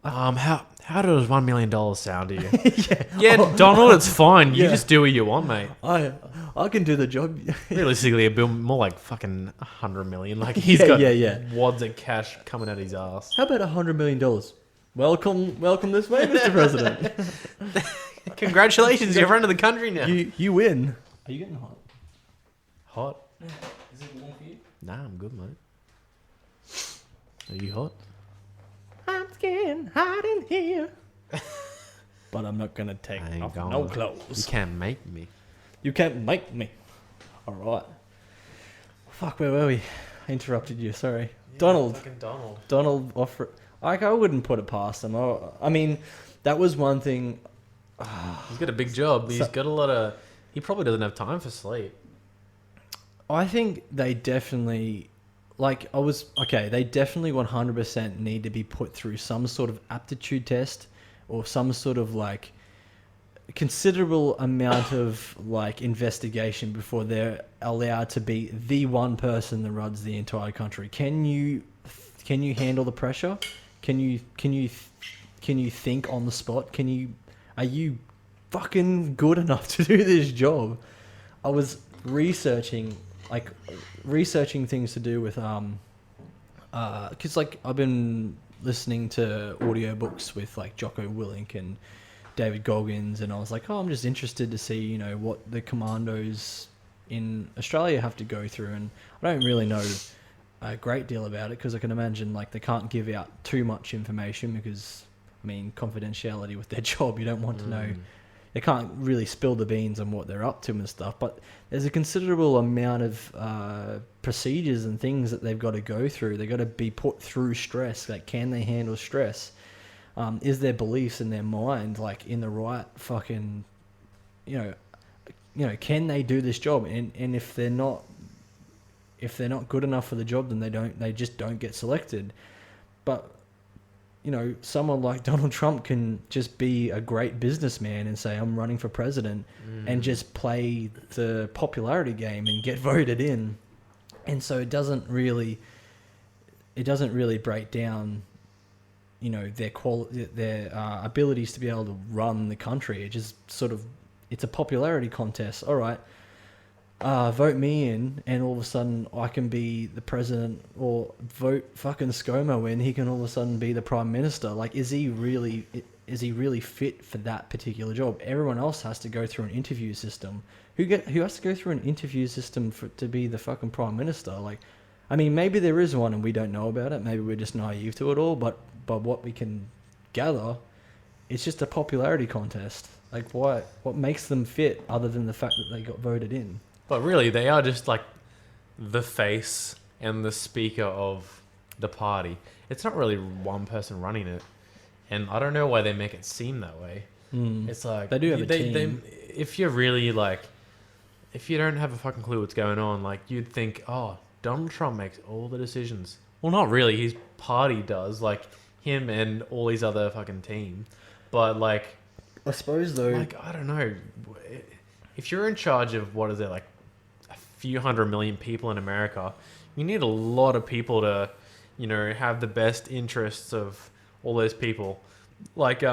B: How does $1 million sound to you? Yeah, Donald, it's fine. You just do what you want, mate.
A: I can do the job.
B: Realistically, a bill more like fucking $100 million. Like he's got wads of cash coming out his ass.
A: How about $100 million? Welcome this way, Mr. President.
B: Congratulations, you're friend of the country now.
A: You win. Are you getting hot?
B: Hot?
A: Is it warm for you?
B: Nah, I'm good, mate. Are you hot?
A: I'm getting hot in here. But I'm not gonna take off no clothes.
B: You can't make me.
A: You can't make me. All right. Fuck, where were we? I interrupted you. Sorry.
B: Yeah,
A: Donald.
B: Fucking Donald.
A: Donald offer. Like, I wouldn't put it past him. I mean, that was one thing.
B: He's got a big job. He's got a lot of. He probably doesn't have time for sleep.
A: I think they definitely, they definitely 100% need to be put through some sort of aptitude test or some sort of like considerable amount of like investigation before they're allowed to be the one person that runs the entire country. Can you handle the pressure? Can you think on the spot? Are you fucking good enough to do this job? I was researching things to do with because like I've been listening to audiobooks with like Jocko Willink and David Goggins, and I was like, I'm just interested to see, you know, what the commandos in Australia have to go through, and I don't really know a great deal about it because I can imagine like they can't give out too much information because, I mean, confidentiality with their job, you don't want to know. They can't really spill the beans on what they're up to and stuff, but there's a considerable amount of procedures and things that they've got to go through. They've got to be put through stress. Like, can they handle stress? Is their beliefs in their mind like in the right fucking, you know, can they do this job? And if they're not good enough for the job, then they just don't get selected. But you know, someone like Donald Trump can just be a great businessman and say, I'm running for president, and just play the popularity game and get voted in. And so it doesn't really break down, you know, their abilities to be able to run the country. It just sort of, it's a popularity contest. All right. Vote me in, and all of a sudden I can be the president, or vote fucking ScoMo in, he can all of a sudden be the prime minister. Like, is he really fit for that particular job? Everyone else has to go through an interview system. Who has to go through an interview system to be the fucking prime minister? Like, I mean, maybe there is one and we don't know about it. Maybe we're just naive to it all. But what we can gather, it's just a popularity contest. Like, what makes them fit other than the fact that they got voted in?
B: But really, they are just like the face and the speaker of the party. It's not really one person running it. And I don't know why they make it seem that way. It's like,
A: they do have a team.
B: If you're really like, if you don't have a fucking clue what's going on, like, you'd think, oh, Donald Trump makes all the decisions. Well, not really. His party does, like him and all his other fucking team. But like,
A: I suppose though,
B: like, I don't know. If you're in charge of, what is it, like a few 100 million people in America, you need a lot of people to, you know, have the best interests of all those people. Like,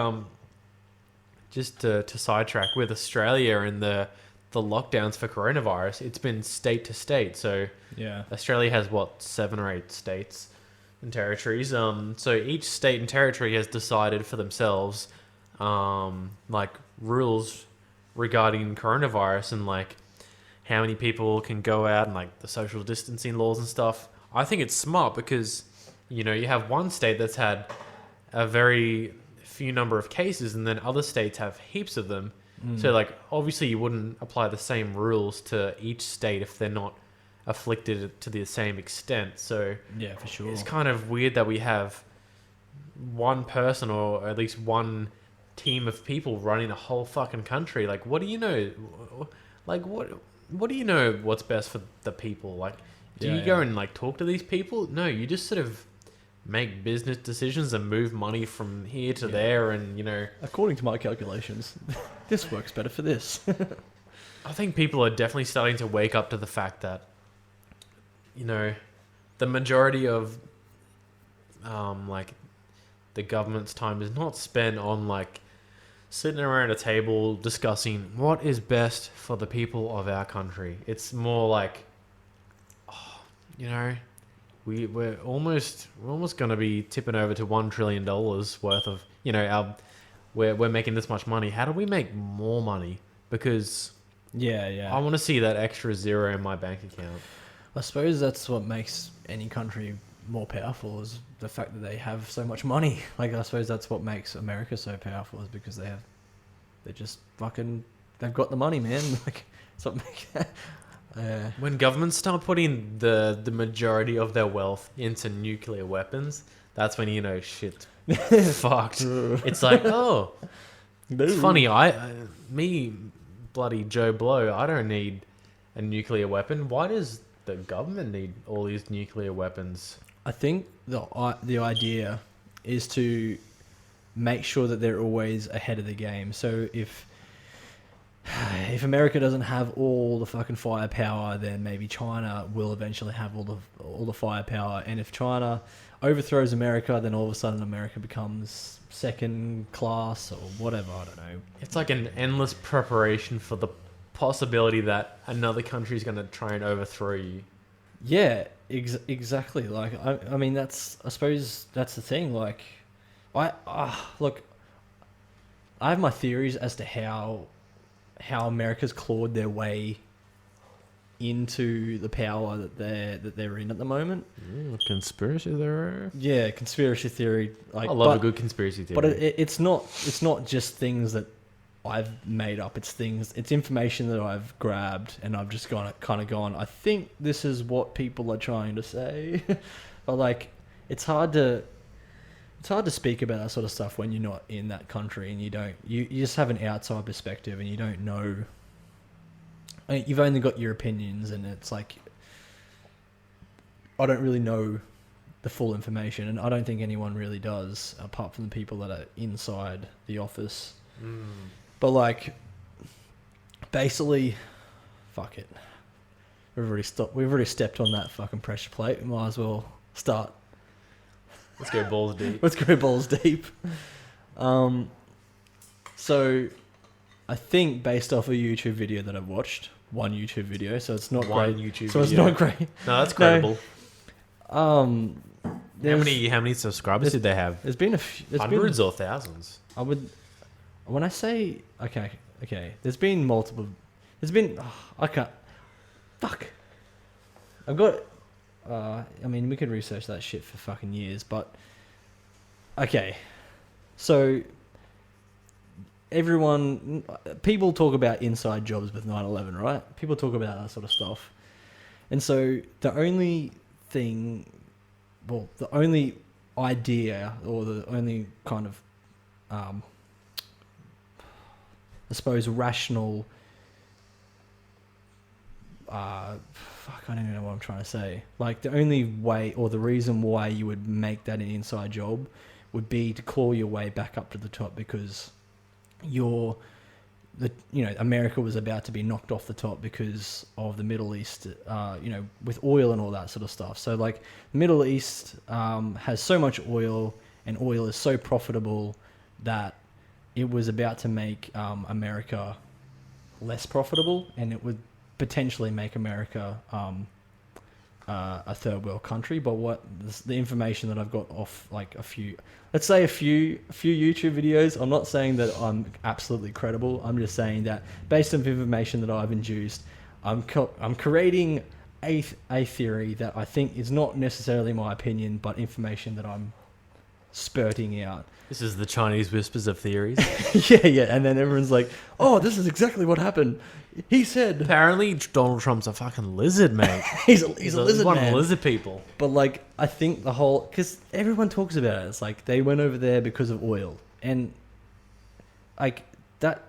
B: just to sidetrack with Australia and the lockdowns for coronavirus, it's been state to state. So
A: yeah,
B: Australia has 7 or 8 states and territories. So each state and territory has decided for themselves, like, rules regarding coronavirus and like how many people can go out and like the social distancing laws and stuff. I think it's smart because, you know, you have one state that's had a very few number of cases and then other states have heaps of them. So like, obviously you wouldn't apply the same rules to each state if they're not afflicted to the same extent. So
A: yeah, for sure.
B: It's kind of weird that we have one person or at least one team of people running a whole fucking country. Like, what do you know? Like, what do you know what's best for the people? Like, Do you go and like talk to these people? No, you just sort of make business decisions and move money from here to there, and
A: according to my calculations, this works better for this.
B: I think people are definitely starting to wake up to the fact that the majority of like the government's time is not spent on like sitting around a table discussing what is best for the people of our country. It's more like, we're almost going to be tipping over to $1 trillion worth of we're making this much money. How do we make more money? Because I want to see that extra zero in my bank account.
A: I suppose that's what makes any country more powerful, is the fact that they have so much money. Like, I suppose that's what makes America so powerful, is because they've got the money, man. Like, something.
B: When governments start putting the majority of their wealth into nuclear weapons, that's when shit fucked. It's like, it's funny. Me, bloody Joe Blow, I don't need a nuclear weapon. Why does the government need all these nuclear weapons?
A: I think the idea is to make sure that they're always ahead of the game. So if America doesn't have all the fucking firepower, then maybe China will eventually have all the firepower. And if China overthrows America, then all of a sudden America becomes second class or whatever. I don't know.
B: It's like an endless preparation for the possibility that another country is going to try and overthrow you.
A: Yeah, exactly. Like, I mean, I suppose that's the thing. Like, look, I have my theories as to how America's clawed their way into the power that they're in at the moment.
B: Conspiracy theory.
A: Yeah, conspiracy theory. Like,
B: I love a good conspiracy theory.
A: But it's not just things that I've made up. It's information that I've grabbed, and I've just kind of gone, I think this is what people are trying to say. But like, it's hard to speak about that sort of stuff when you're not in that country, and you just have an outside perspective, and you don't know. I mean, you've only got your opinions, and it's like, I don't really know the full information, and I don't think anyone really does, apart from the people that are inside the office. But like, basically, fuck it. We've already stepped on that fucking pressure plate. We might as well start.
B: Let's go balls deep.
A: Let's go balls deep. So, I think based off a YouTube video that I've watched, one YouTube video, so it's not
B: one
A: great.
B: YouTube
A: so it's
B: video.
A: not great.
B: No, that's credible.
A: No.
B: How many subscribers did they have?
A: There's been a few,
B: hundreds or thousands.
A: When I say okay, there's been multiple. There's been I can't. Fuck. I've got. I mean, we could research that shit for fucking years, but okay. So people talk about inside jobs with 9/11, right? People talk about that sort of stuff, and so the only idea, or the only kind of I suppose rational I don't even know what I'm trying to say. Like, the only way, or the reason why you would make that an inside job would be to claw your way back up to the top, because America was about to be knocked off the top because of the Middle East, with oil and all that sort of stuff. So like, the Middle East has so much oil, and oil is so profitable that it was about to make America less profitable, and it would potentially make America a third world country. But the information that I've got off like a few YouTube videos, I'm not saying that I'm absolutely credible. I'm just saying that based on information that I've induced, I'm creating a theory that I think is not necessarily my opinion, but information that I'm spurting out.
B: This is the Chinese whispers of theories.
A: yeah, and then everyone's like, "Oh, this is exactly what happened." He said.
B: Apparently, Donald Trump's a fucking lizard, mate.
A: he's a lizard
B: one
A: man.
B: of the lizard people.
A: But like, I think because everyone talks about it. It's like they went over there because of oil, and like that.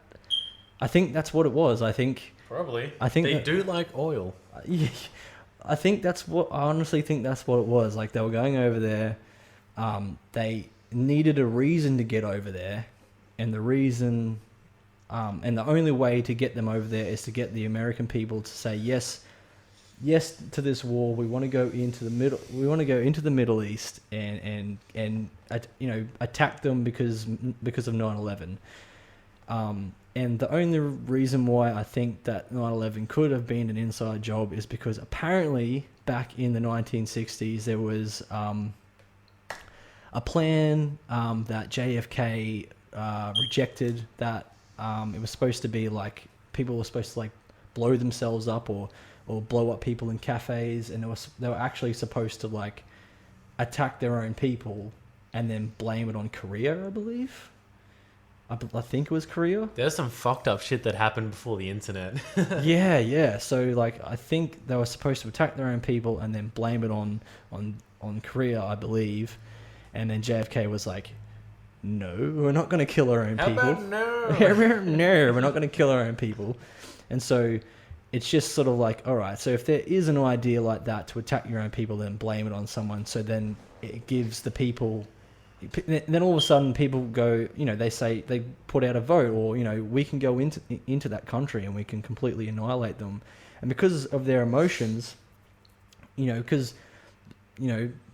A: I think that's what it was. I think
B: Probably.
A: I think
B: they do like oil.
A: Yeah, I think that's what I honestly think that's what it was. Like they were going over there. They needed a reason to get over there, and the reason, and the only way to get them over there is to get the American people to say yes to this war. We want to go into the middle. We want to go into the Middle East and attack them because of 9/11. And the only reason why I think that 9/11 could have been an inside job is because apparently back in the 1960s there was a plan that JFK rejected, that it was supposed to be like people were supposed to like blow themselves up or blow up people in cafes, and they were actually supposed to like attack their own people and then blame it on Korea, I believe. I think it was Korea.
B: There's some fucked up shit that happened before the internet.
A: Yeah. So like, I think they were supposed to attack their own people and then blame it on Korea, I believe. And then JFK was like, "No, we're not going to kill our own people.
B: How about no?
A: No, we're not going to kill our own people." And so it's just sort of like, all right. So if there is an idea like that to attack your own people, then blame it on someone. So then it gives the people. Then all of a sudden people go, they say, they put out a vote, or we can go into that country and we can completely annihilate them. And because of their emotions, because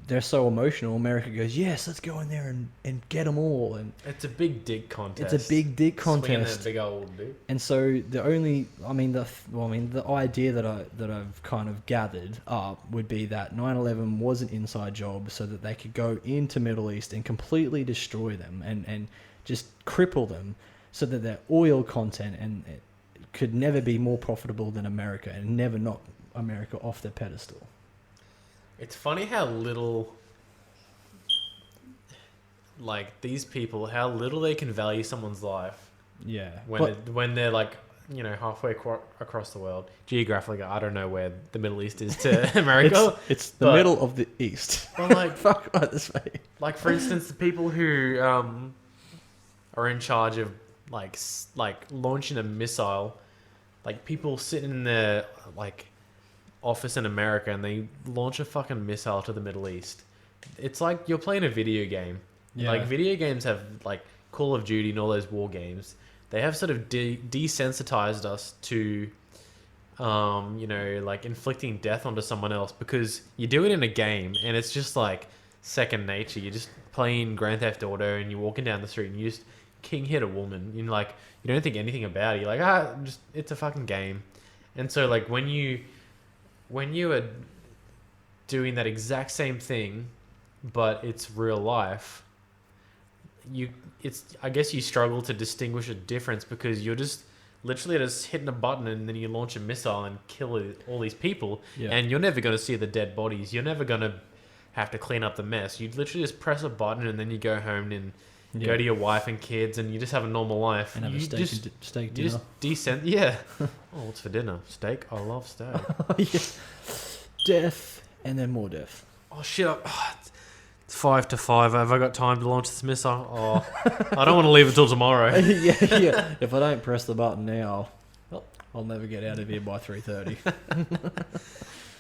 A: they're so emotional, America goes, yes, let's go in there and get them all. And
B: it's a big dick contest.
A: It's a big dick contest.
B: That big old dick.
A: And so the idea that I've kind of gathered up would be that 9/11 was an inside job so that they could go into Middle East and completely destroy them and just cripple them, so that their oil content and it could never be more profitable than America, and never knock America off their pedestal.
B: It's funny how little, like, these people, how little they can value someone's life.
A: Yeah.
B: When they're like, halfway across the world. Geographically, I don't know where the Middle East is to America.
A: It's the middle of the East.
B: But like,
A: fuck right this way.
B: Like, for instance, the people who are in charge of like launching a missile, like people sitting in their like office in America and they launch a fucking missile to the Middle East. It's like you're playing a video game. Yeah. Like, video games have like Call of Duty and all those war games. They have sort of desensitized us to, like inflicting death onto someone else, because you do it in a game and it's just like second nature. You're just playing Grand Theft Auto and you're walking down the street and you just king hit a woman. You don't think anything about it. You're like, it's a fucking game. And so like when you are doing that exact same thing, but it's real life, I guess you struggle to distinguish a difference, because you're just literally just hitting a button and then you launch a missile and kill all these people, and you're never going to see the dead bodies. You're never going to have to clean up the mess. You literally just press a button and then you go home and go to your wife and kids and you just have a normal life.
A: And have a steak dinner.
B: You just yeah. Oh, what's for dinner? Steak? I love steak.
A: Yeah. Death and then more death.
B: Oh, shit. It's 5 to 5. Have I got time to launch this missile? Oh, I don't want to leave until tomorrow.
A: yeah. If I don't press the button now, I'll never get out of here by 3:30.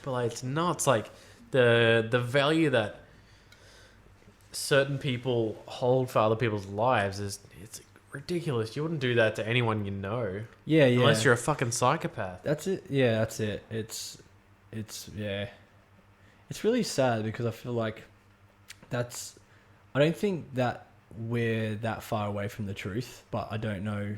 B: But like, it's nuts. Like the value that certain people hold for other people's lives it's ridiculous. You wouldn't do that to anyone you know.
A: Yeah.
B: Unless you're a fucking psychopath.
A: That's it. Yeah, that's it. It's really sad, because I feel like I don't think that we're that far away from the truth, but I don't know.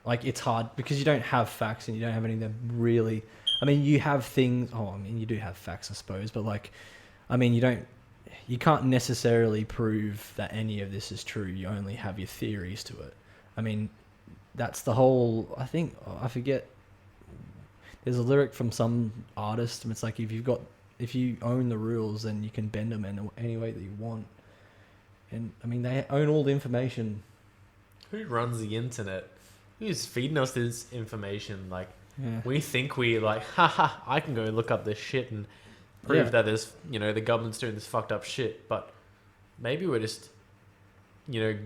A: Like, it's hard because you don't have facts and you don't have anything that really. I mean, you have things. You do have facts, I suppose, but like, I mean, you can't necessarily prove that any of this is true. You only have your theories to it. I mean, that's the whole. I I forget. There's a lyric from some artist, and it's like, if you own the rules, then you can bend them in any way that you want. And I mean, they own all the information.
B: Who runs the internet? Who's feeding us this information? Like, we think I can go look up this shit and prove that there's, the government's doing this fucked up shit. But maybe we're just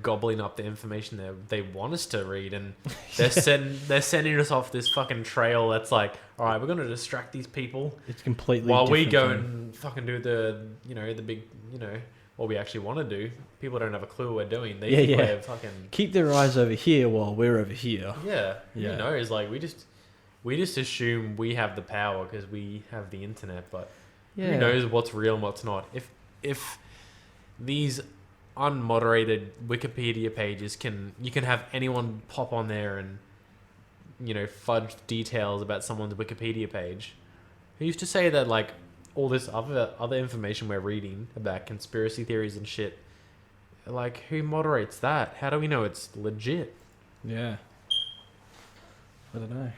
B: gobbling up the information they want us to read, and they're sending us off this fucking trail that's like, all right, we're gonna distract these people.
A: It's completely
B: while we go
A: different
B: and fucking do the big what we actually want to do. People don't have a clue what we're doing. They think we're fucking
A: keep their eyes over here while we're over here.
B: Yeah. Who knows? Like we just assume we have the power because we have the internet, but who knows what's real and what's not? If these unmoderated Wikipedia pages you can have anyone pop on there and fudge details about someone's Wikipedia page. Who used to say that like all this other information we're reading about conspiracy theories and shit, like who moderates that? How do we know it's legit?
A: Yeah. I don't know.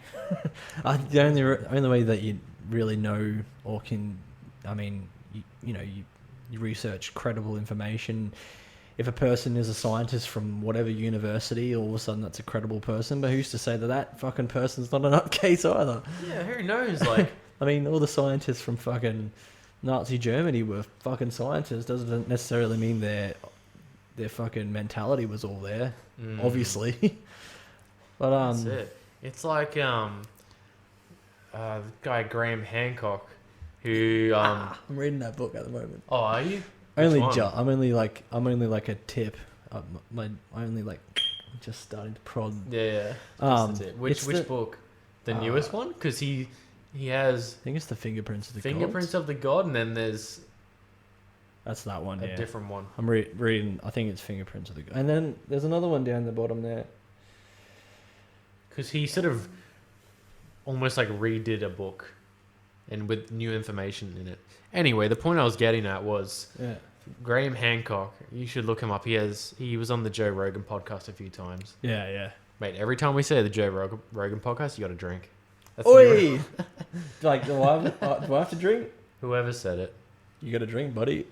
A: The only way that you really know or can, I mean, you research credible information. If a person is a scientist from whatever university, all of a sudden that's a credible person. But who's to say that fucking person's not a nutcase either?
B: Yeah, who knows? Like,
A: I mean, all the scientists from fucking Nazi Germany were fucking scientists. Doesn't necessarily mean their fucking mentality was all there. Obviously. But
B: that's it. It's like the guy Graham Hancock, who
A: I'm reading that book at the moment.
B: Oh, are you?
A: I'm only like a tip. I only like just starting to prod.
B: Yeah. That's it. Which book? The newest one? Because he has.
A: I think it's the Fingerprints of the
B: Fingerprints of the God, and then there's.
A: That's that one.
B: A different one.
A: I'm reading. I think it's Fingerprints of the God, and then there's another one down the bottom there.
B: Because he sort of almost like redid a book, and with new information in it. Anyway, the point I was getting at was Graham Hancock. You should look him up. He was on the Joe Rogan podcast a few times.
A: Yeah.
B: Mate, every time we say the Joe Rogan podcast, you got to drink. That's
A: Oi! Like, do I have to drink?
B: Whoever said it.
A: You got to drink, buddy.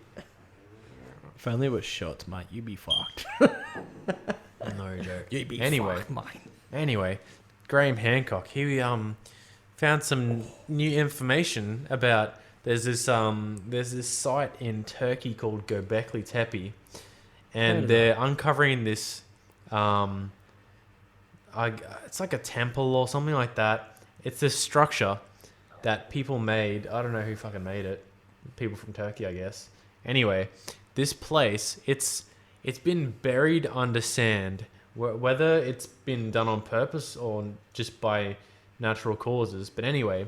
A: If only it was shots, mate. You'd be fucked.
B: No joke.
A: You'd be fucked, mate.
B: Anyway, Graham Hancock. He found some new information about. There's this site in Turkey called Göbekli Tepe, and they're uncovering this. It's like a temple or something like that. It's this structure that people made. I don't know who fucking made it. People from Turkey, I guess. Anyway, this place, it's been buried under sand. Whether it's been done on purpose or just by natural causes. But anyway,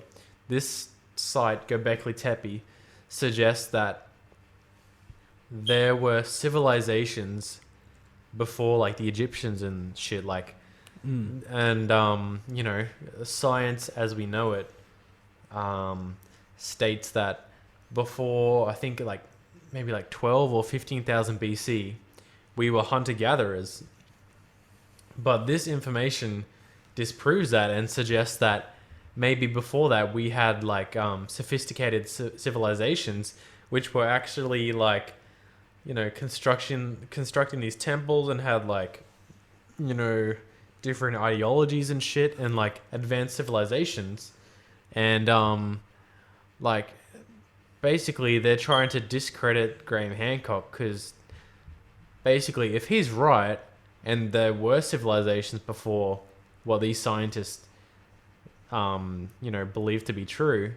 B: this site, Göbekli Tepe, suggests that there were civilizations before, like the Egyptians and shit, like, and science as we know it states that before, I think like maybe like 12 or 15,000 BC, we were hunter-gatherers. But this information disproves that and suggests that maybe before that we had like sophisticated civilizations which were actually like, constructing these temples and had like, different ideologies and shit and like advanced civilizations. And like basically they're trying to discredit Graham Hancock because basically if he's right and there were civilizations before what these scientists believe to be true,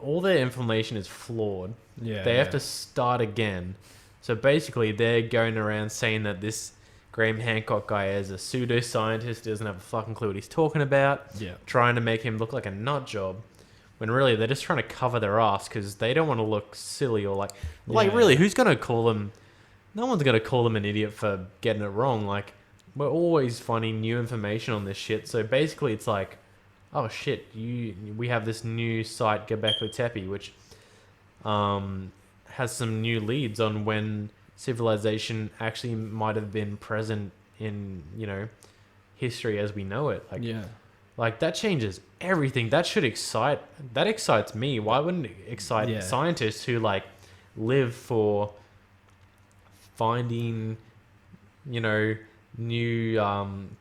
B: all their information is flawed. They have to start again. So basically they're going around saying that this Graham Hancock guy is a pseudoscientist, doesn't have a fucking clue what he's talking about, trying to make him look like a nut job, when really they're just trying to cover their ass because they don't want to look silly or really, who's going to call them? No one's going to call them an idiot for getting it wrong. Like, we're always finding new information on this shit. So basically it's like, oh shit, we have this new site, Göbekli Tepe, which has some new leads on when civilization actually might have been present in, history as we know it. Like that changes everything. That excites me. Why wouldn't it excite scientists who like live for finding, new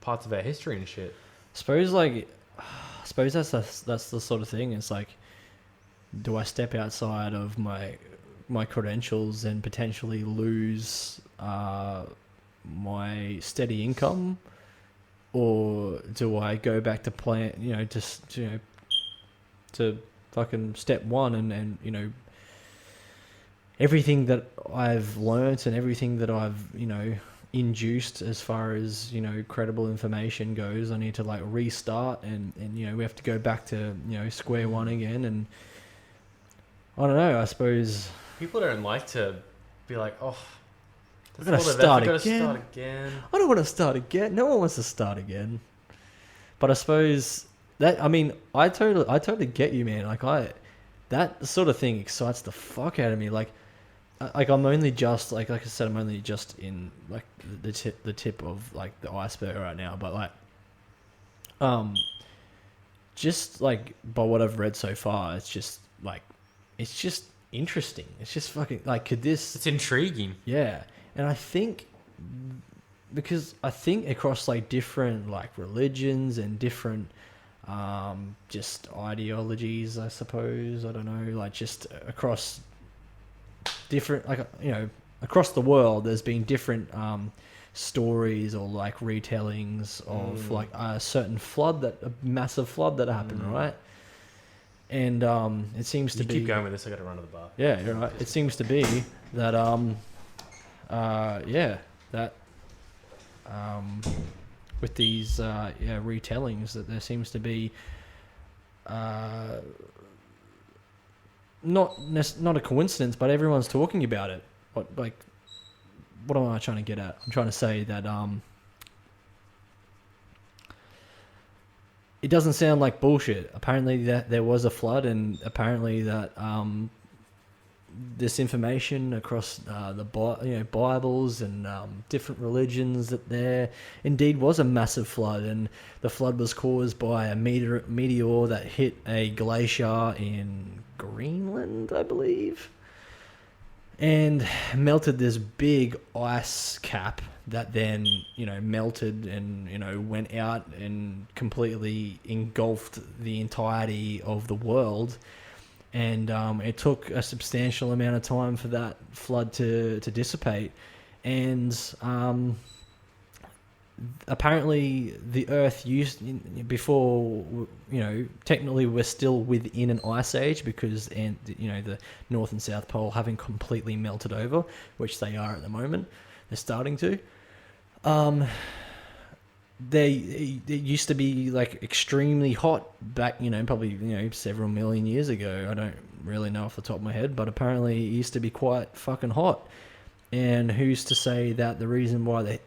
B: parts of our history and shit?
A: Suppose that's the sort of thing. It's like, do I step outside of my my credentials and potentially lose my steady income, or do I go back to plan? Just to fucking step one and everything that I've learnt and everything that I've induced as far as credible information goes, I need to like restart and we have to go back to square one again. And I don't know, I suppose
B: People don't like to be like, oh,
A: I've got to start again. I don't want to start again. No one wants to start again. But I suppose that, I mean, I totally get you, man. Like that sort of thing excites the fuck out of me. Like I'm only just like I said, I'm only just in like the tip of like the iceberg right now. But like, just like by what I've read so far, it's just interesting. It's just fucking like, could this?
B: It's intriguing.
A: Yeah, and I think because I think across like different like religions and different just ideologies, I suppose, I don't know, like just across different, like across the world, there's been different stories or like retellings of like a certain a massive flood that happened, right? And it seems to be.
B: Keep going with this. I got to run to the bar.
A: Yeah, you're right. It seems to be that with these retellings, that there seems to be not a coincidence, but everyone's talking about it. What am I trying to get at? I'm trying to say that it doesn't sound like bullshit. Apparently that there was a flood, and apparently that this information across the Bibles and different religions, that there indeed was a massive flood, and the flood was caused by a meteor that hit a glacier in Greenland, I believe, and melted this big ice cap that then melted and went out and completely engulfed the entirety of the world. And it took a substantial amount of time for that flood to dissipate. And apparently the Earth before, technically we're still within an ice age, because the North and South Pole haven't completely melted over, which they are at the moment. They're starting to. It used to be like extremely hot back, probably several million years ago. I don't really know off the top of my head, but apparently it used to be quite fucking hot. And who's to say that the reason why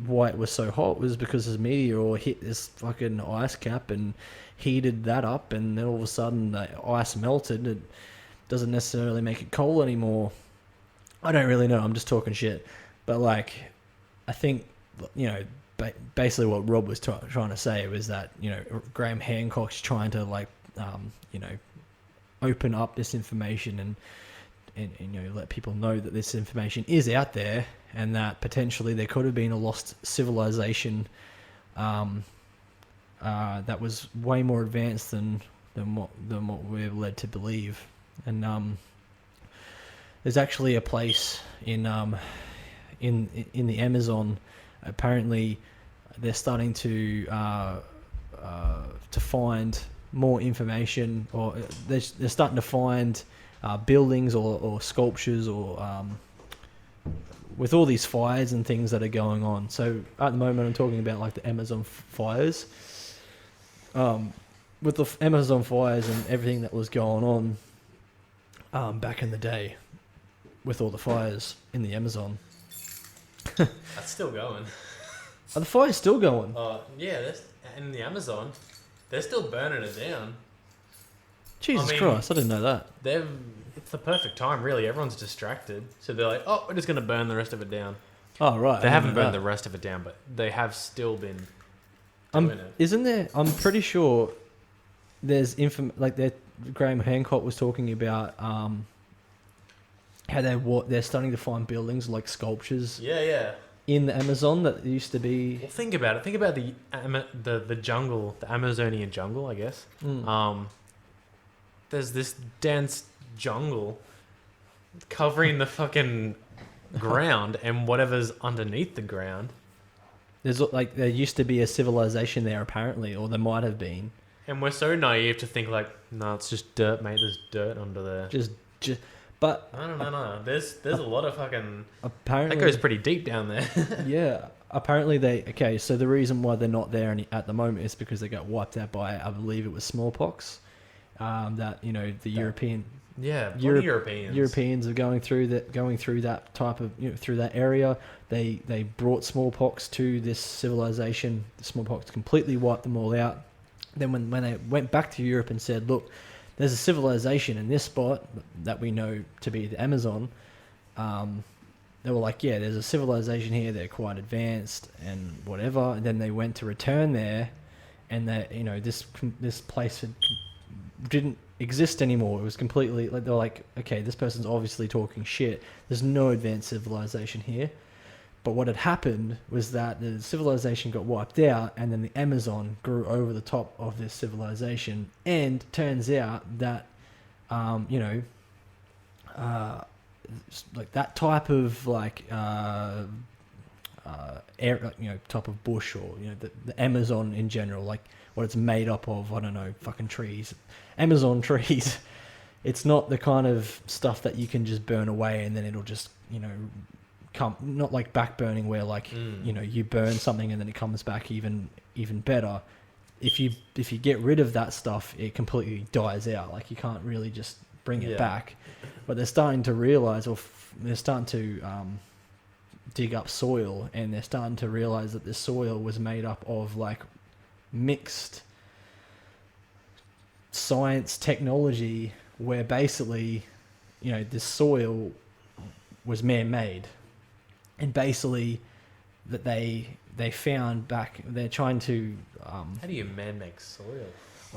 A: why it was so hot was because this meteor hit this fucking ice cap and heated that up, and then all of a sudden the ice melted. It doesn't necessarily make it cold anymore. I don't really know. I'm just talking shit. But like, I think basically what Rob was trying to say was that Graham Hancock's trying to like open up this information and let people know that this information is out there, and that potentially there could have been a lost civilization that was way more advanced than what we're led to believe. And there's actually a place in the Amazon. Apparently, they're starting to find more information, or they're starting to find buildings or sculptures, or with all these fires and things that are going on. So at the moment, I'm talking about like the Amazon fires. With the Amazon fires and everything that was going on back in the day, with all the fires in the Amazon.
B: That's still going.
A: Are the fires still going?
B: Yeah, in the Amazon, they're still burning it down.
A: Jesus Christ, I didn't know that.
B: It's the perfect time, really. Everyone's distracted, so they're like, "Oh, we're just going to burn the rest of it down."
A: Oh, right.
B: They haven't burned the rest of it down, but they have still been doing it.
A: Isn't there? I'm pretty sure there's Graham Hancock was talking about how they're starting to find buildings like sculptures.
B: Yeah.
A: In the Amazon that used to be.
B: Well, think about it. Think about the jungle, the Amazonian jungle, I guess. There's this dense jungle covering the fucking ground and whatever's underneath the ground.
A: There's like there used to be a civilization there apparently, or there might have been.
B: And we're so naive to think like, no, it's just dirt, mate. There's dirt under there.
A: Just, but
B: No. There's a lot of fucking.
A: apparently
B: That goes pretty deep down there.
A: yeah. Apparently okay. So the reason why they're not there at the moment is because they got wiped out by, I believe it was smallpox. That the European.
B: Yeah,
A: Europeans are going through that type of through that area. They brought smallpox to this civilization. The smallpox completely wiped them all out. Then when they went back to Europe and said, look, there's a civilization in this spot that we know to be the Amazon. They were like, yeah, there's a civilization here. They're quite advanced and whatever. And then they went to return there, and that this place didn't exist anymore. It was completely like, they're like, okay, this person's obviously talking shit. There's no advanced civilization here. But what had happened was that the civilization got wiped out, and then the Amazon grew over the top of this civilization. And turns out that like that type of air, type of bush, or the Amazon in general, like what it's made up of, I don't know, fucking trees, Amazon trees. It's not the kind of stuff that you can just burn away and then it'll just come, not like back burning where you burn something and then it comes back even better. If you get rid of that stuff, it completely dies out. Like you can't really just bring it back. But they're starting to realize, or they're starting to dig up soil, and they're starting to realize that this soil was made up of like mixed science technology, where basically this soil was man-made, and basically that they found back, they're trying to
B: how do you man-make soil?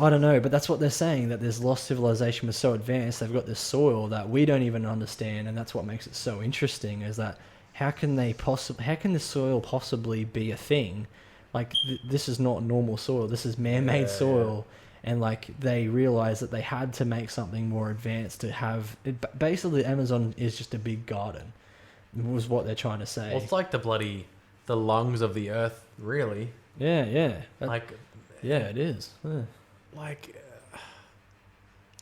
A: I don't know, but that's what they're saying, that this lost civilization was so advanced, they've got this soil that we don't even understand, and that's what makes it so interesting, is that how can this soil possibly be a thing? Like, this is not normal soil, this is man-made soil, and like, they realized that they had to make something more advanced to have it. Basically, the Amazon is just a big garden, was what they're trying to say.
B: Well, it's like the lungs of the earth, really.
A: Yeah. It is. Yeah.
B: Like,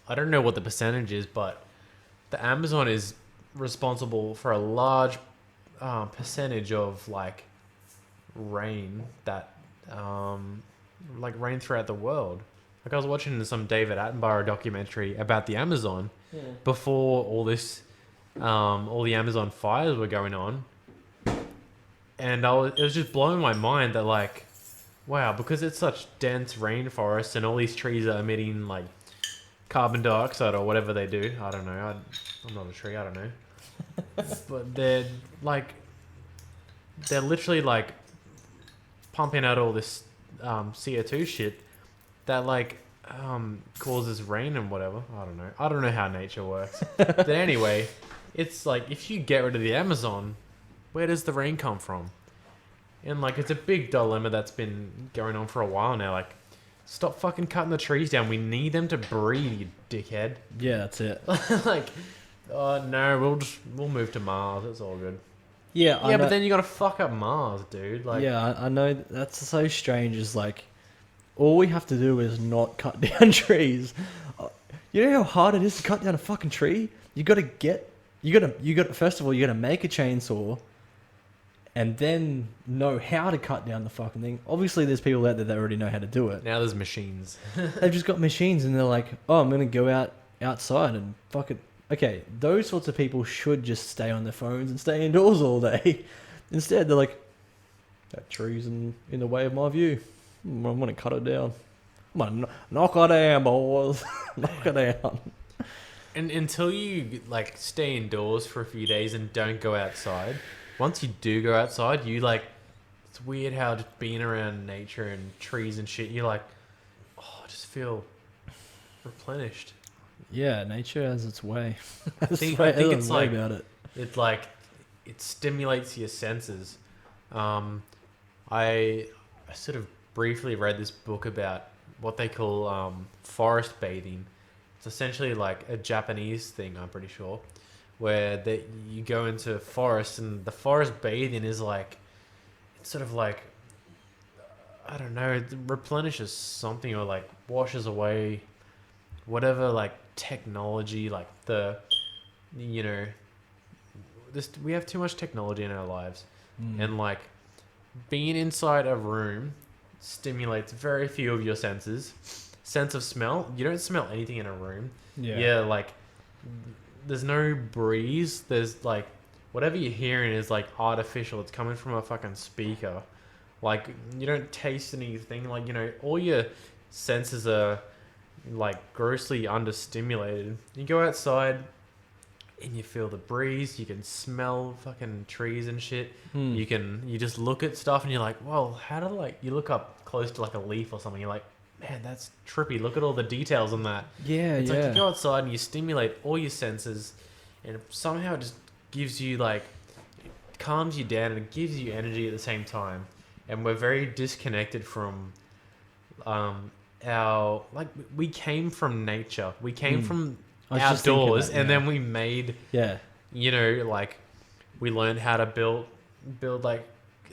B: I don't know what the percentage is, but the Amazon is responsible for a large percentage of like rain that rain throughout the world. Like, I was watching some David Attenborough documentary about the Amazon before all this, all the Amazon fires were going on, and it was just blowing my mind that like, wow, because it's such dense rainforest and all these trees are emitting like carbon dioxide or whatever they do. I don't know. I'm not a tree. I don't know. But they're literally like pumping out all this CO2 shit that like causes rain and whatever. I don't know how nature works. But anyway, it's like, if you get rid of the Amazon, where does the rain come from? And like, it's a big dilemma that's been going on for a while now. Like, stop fucking cutting the trees down. We need them to breathe, you dickhead.
A: Yeah, that's it.
B: Like, oh no, we'll move to Mars. It's all good.
A: Yeah,
B: but then you gotta fuck up Mars, dude. Like,
A: yeah, I know that's so strange. Is like, all we have to do is not cut down trees. You know how hard it is to cut down a fucking tree? You gotta first of all, you gotta make a chainsaw, and then know how to cut down the fucking thing. Obviously, there's people out there that already know how to do it.
B: now there's machines.
A: They've just got machines, and they're like, oh, I'm gonna go outside and fuck it. Okay, those sorts of people should just stay on their phones and stay indoors all day. Instead, they're like, that tree's in the way of my view. I'm gonna cut it down. I'm gonna knock it down, boys. Knock it down.
B: And until you like stay indoors for a few days and don't go outside, once you do go outside, you like, it's weird how just being around nature and trees and shit, you're like, oh, I just feel replenished.
A: Yeah, nature has its way.
B: I think it's like,
A: about it.
B: It's like, it stimulates your senses. I sort of briefly read this book about what they call forest bathing. It's essentially like a Japanese thing, I'm pretty sure, where you go into forest, and the forest bathing is like, it's sort of like, I don't know, it replenishes something or like washes away whatever like technology, like you know, we have too much technology in our lives, and like being inside a room stimulates very few of your senses. Sense of smell, you don't smell anything in a room. Yeah, like there's no breeze. There's like whatever you're hearing is like artificial. It's coming from a fucking speaker. Like you don't taste anything. Like, you know, all your senses are like grossly understimulated. You go outside and you feel the breeze. You can smell fucking trees and shit. You just look at stuff and you're like, well, how do like, you look up close to like a leaf or something. You're like, man, that's trippy. Look at all the details on that. It's like you go outside and you stimulate all your senses, and somehow it just gives you like, it calms you down and it gives you energy at the same time. And we're very disconnected from our, like, we came from nature. We came from outdoors, and then we made, you know, like we learned how to build like,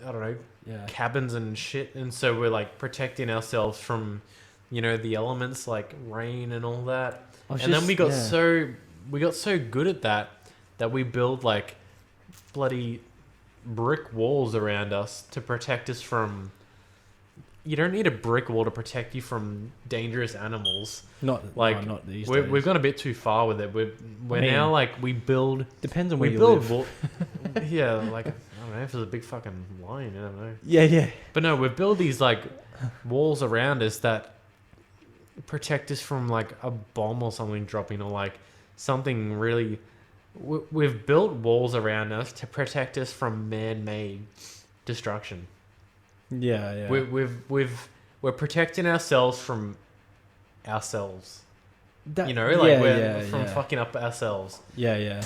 B: I don't know, cabins and shit. And so we're like protecting ourselves from, you know, the elements like rain and all that. Then we got so good at that we build like bloody brick walls around us to protect us from. You don't need a brick wall to protect you from dangerous animals. Not these days. We've gone a bit too far with it. We're now like, we build.
A: Depends on where you live.
B: Yeah, like, I don't know if there's a big fucking lion. I don't know.
A: Yeah.
B: But no, we build these like walls around us that protect us from like a bomb or something dropping, or like something really. We've built walls around us to protect us from man-made destruction.
A: Yeah.
B: We're protecting ourselves from ourselves. You know, like we're from fucking up ourselves.
A: Yeah.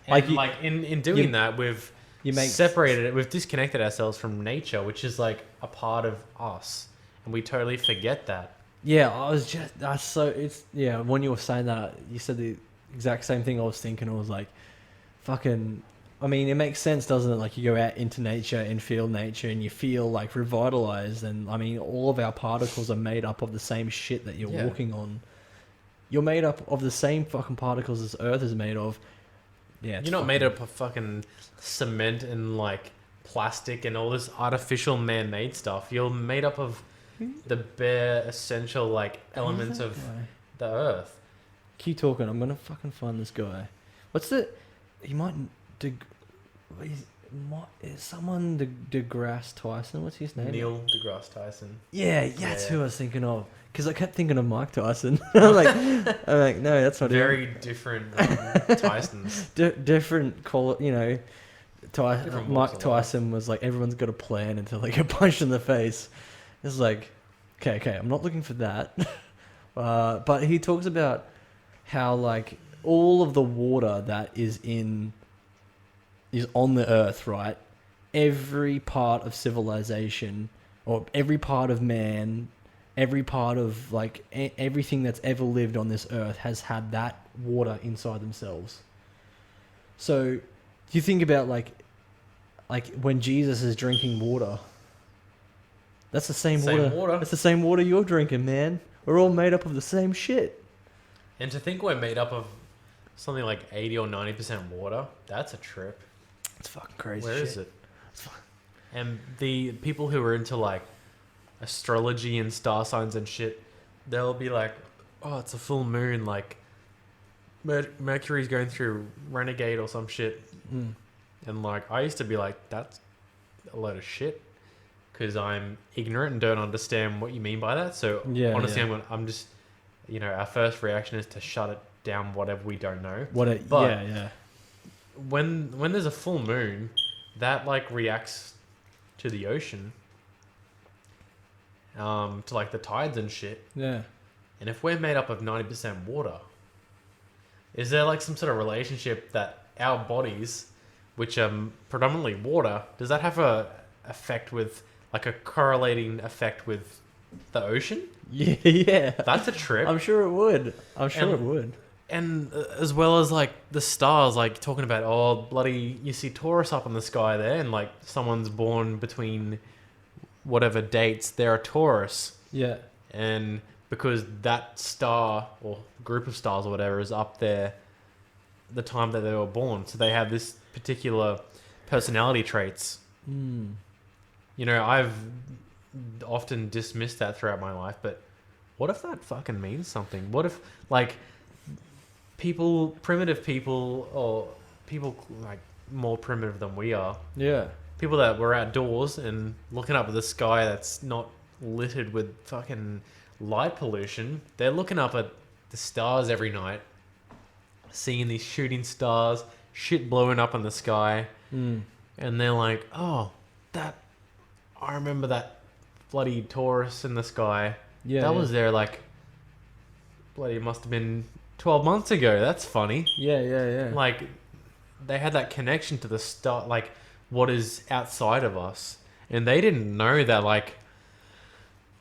B: And like in doing that, we've separated it. We've disconnected ourselves from nature, which is like a part of us, and we totally forget that.
A: Yeah, when you were saying that, you said the exact same thing I was thinking. I was like, fucking. I mean, it makes sense, doesn't it? Like, you go out into nature and feel nature and you feel, like, revitalized. And, I mean, all of our particles are made up of the same shit that you're walking on. You're made up of the same fucking particles as Earth is made of. Yeah,
B: you're not made up of fucking cement and, like, plastic and all this artificial man-made stuff. You're made up of the bare, essential, like, elements of the Earth.
A: Keep talking. I'm going to fucking find this guy. He might... is someone deGrasse Tyson? What's his name?
B: Neil deGrasse Tyson.
A: Yeah, that's who I was thinking of. Because I kept thinking of Mike Tyson. I'm like, no, that's not
B: very
A: him.
B: Different Tysons.
A: Different quality, you know. Mike Tyson was like, everyone's got a plan until they get punched in the face. It's like, okay, I'm not looking for that. But he talks about how, like, all of the water that is on the earth, right? Every part of civilization, or every part of man, every part of like everything that's ever lived on this earth has had that water inside themselves. So you think about like when Jesus is drinking water, that's the same water. That's the same water you're drinking, man. We're all made up of the same shit.
B: And to think we're made up of something like 80 or 90% water, that's a trip.
A: It's fucking crazy.
B: Where is it? And the people who are into like astrology and star signs and shit, they'll be like, oh, it's a full moon, like Mercury's going through renegade or some shit. And like, I used to be like, that's a load of shit, because I'm ignorant and don't understand what you mean by that. So honestly, I'm just, you know, our first reaction is to shut it down, whatever we don't know. When there's a full moon, that like reacts to the ocean, to like the tides and shit.
A: Yeah.
B: And if we're made up of 90% water, is there like some sort of relationship that our bodies, which are predominantly water, does that have a effect with like a correlating effect with the ocean?
A: Yeah.
B: That's a trip.
A: I'm sure it would. It would.
B: And as well as like the stars, like talking about, oh bloody, you see Taurus up in the sky there, and like someone's born between whatever dates, they're a Taurus.
A: Yeah.
B: And because that star or group of stars or whatever is up there the time that they were born, so they have this particular personality traits.
A: Mm.
B: You know, I've often dismissed that throughout my life, but what if that fucking means something? What if, like, primitive people, or people like more primitive than we are,
A: Yeah.
B: people that were outdoors and looking up at the sky that's not littered with fucking light pollution, they're looking up at the stars every night, seeing these shooting stars, shit blowing up in the sky,
A: Mm.
B: and they're like, oh, I remember that bloody Taurus in the sky.
A: Yeah.
B: That
A: yeah.
B: was there like, bloody, it must have been 12 months ago. That's funny.
A: Yeah, yeah, yeah.
B: Like, they had that connection to the star, like, what is outside of us. And they didn't know that, like,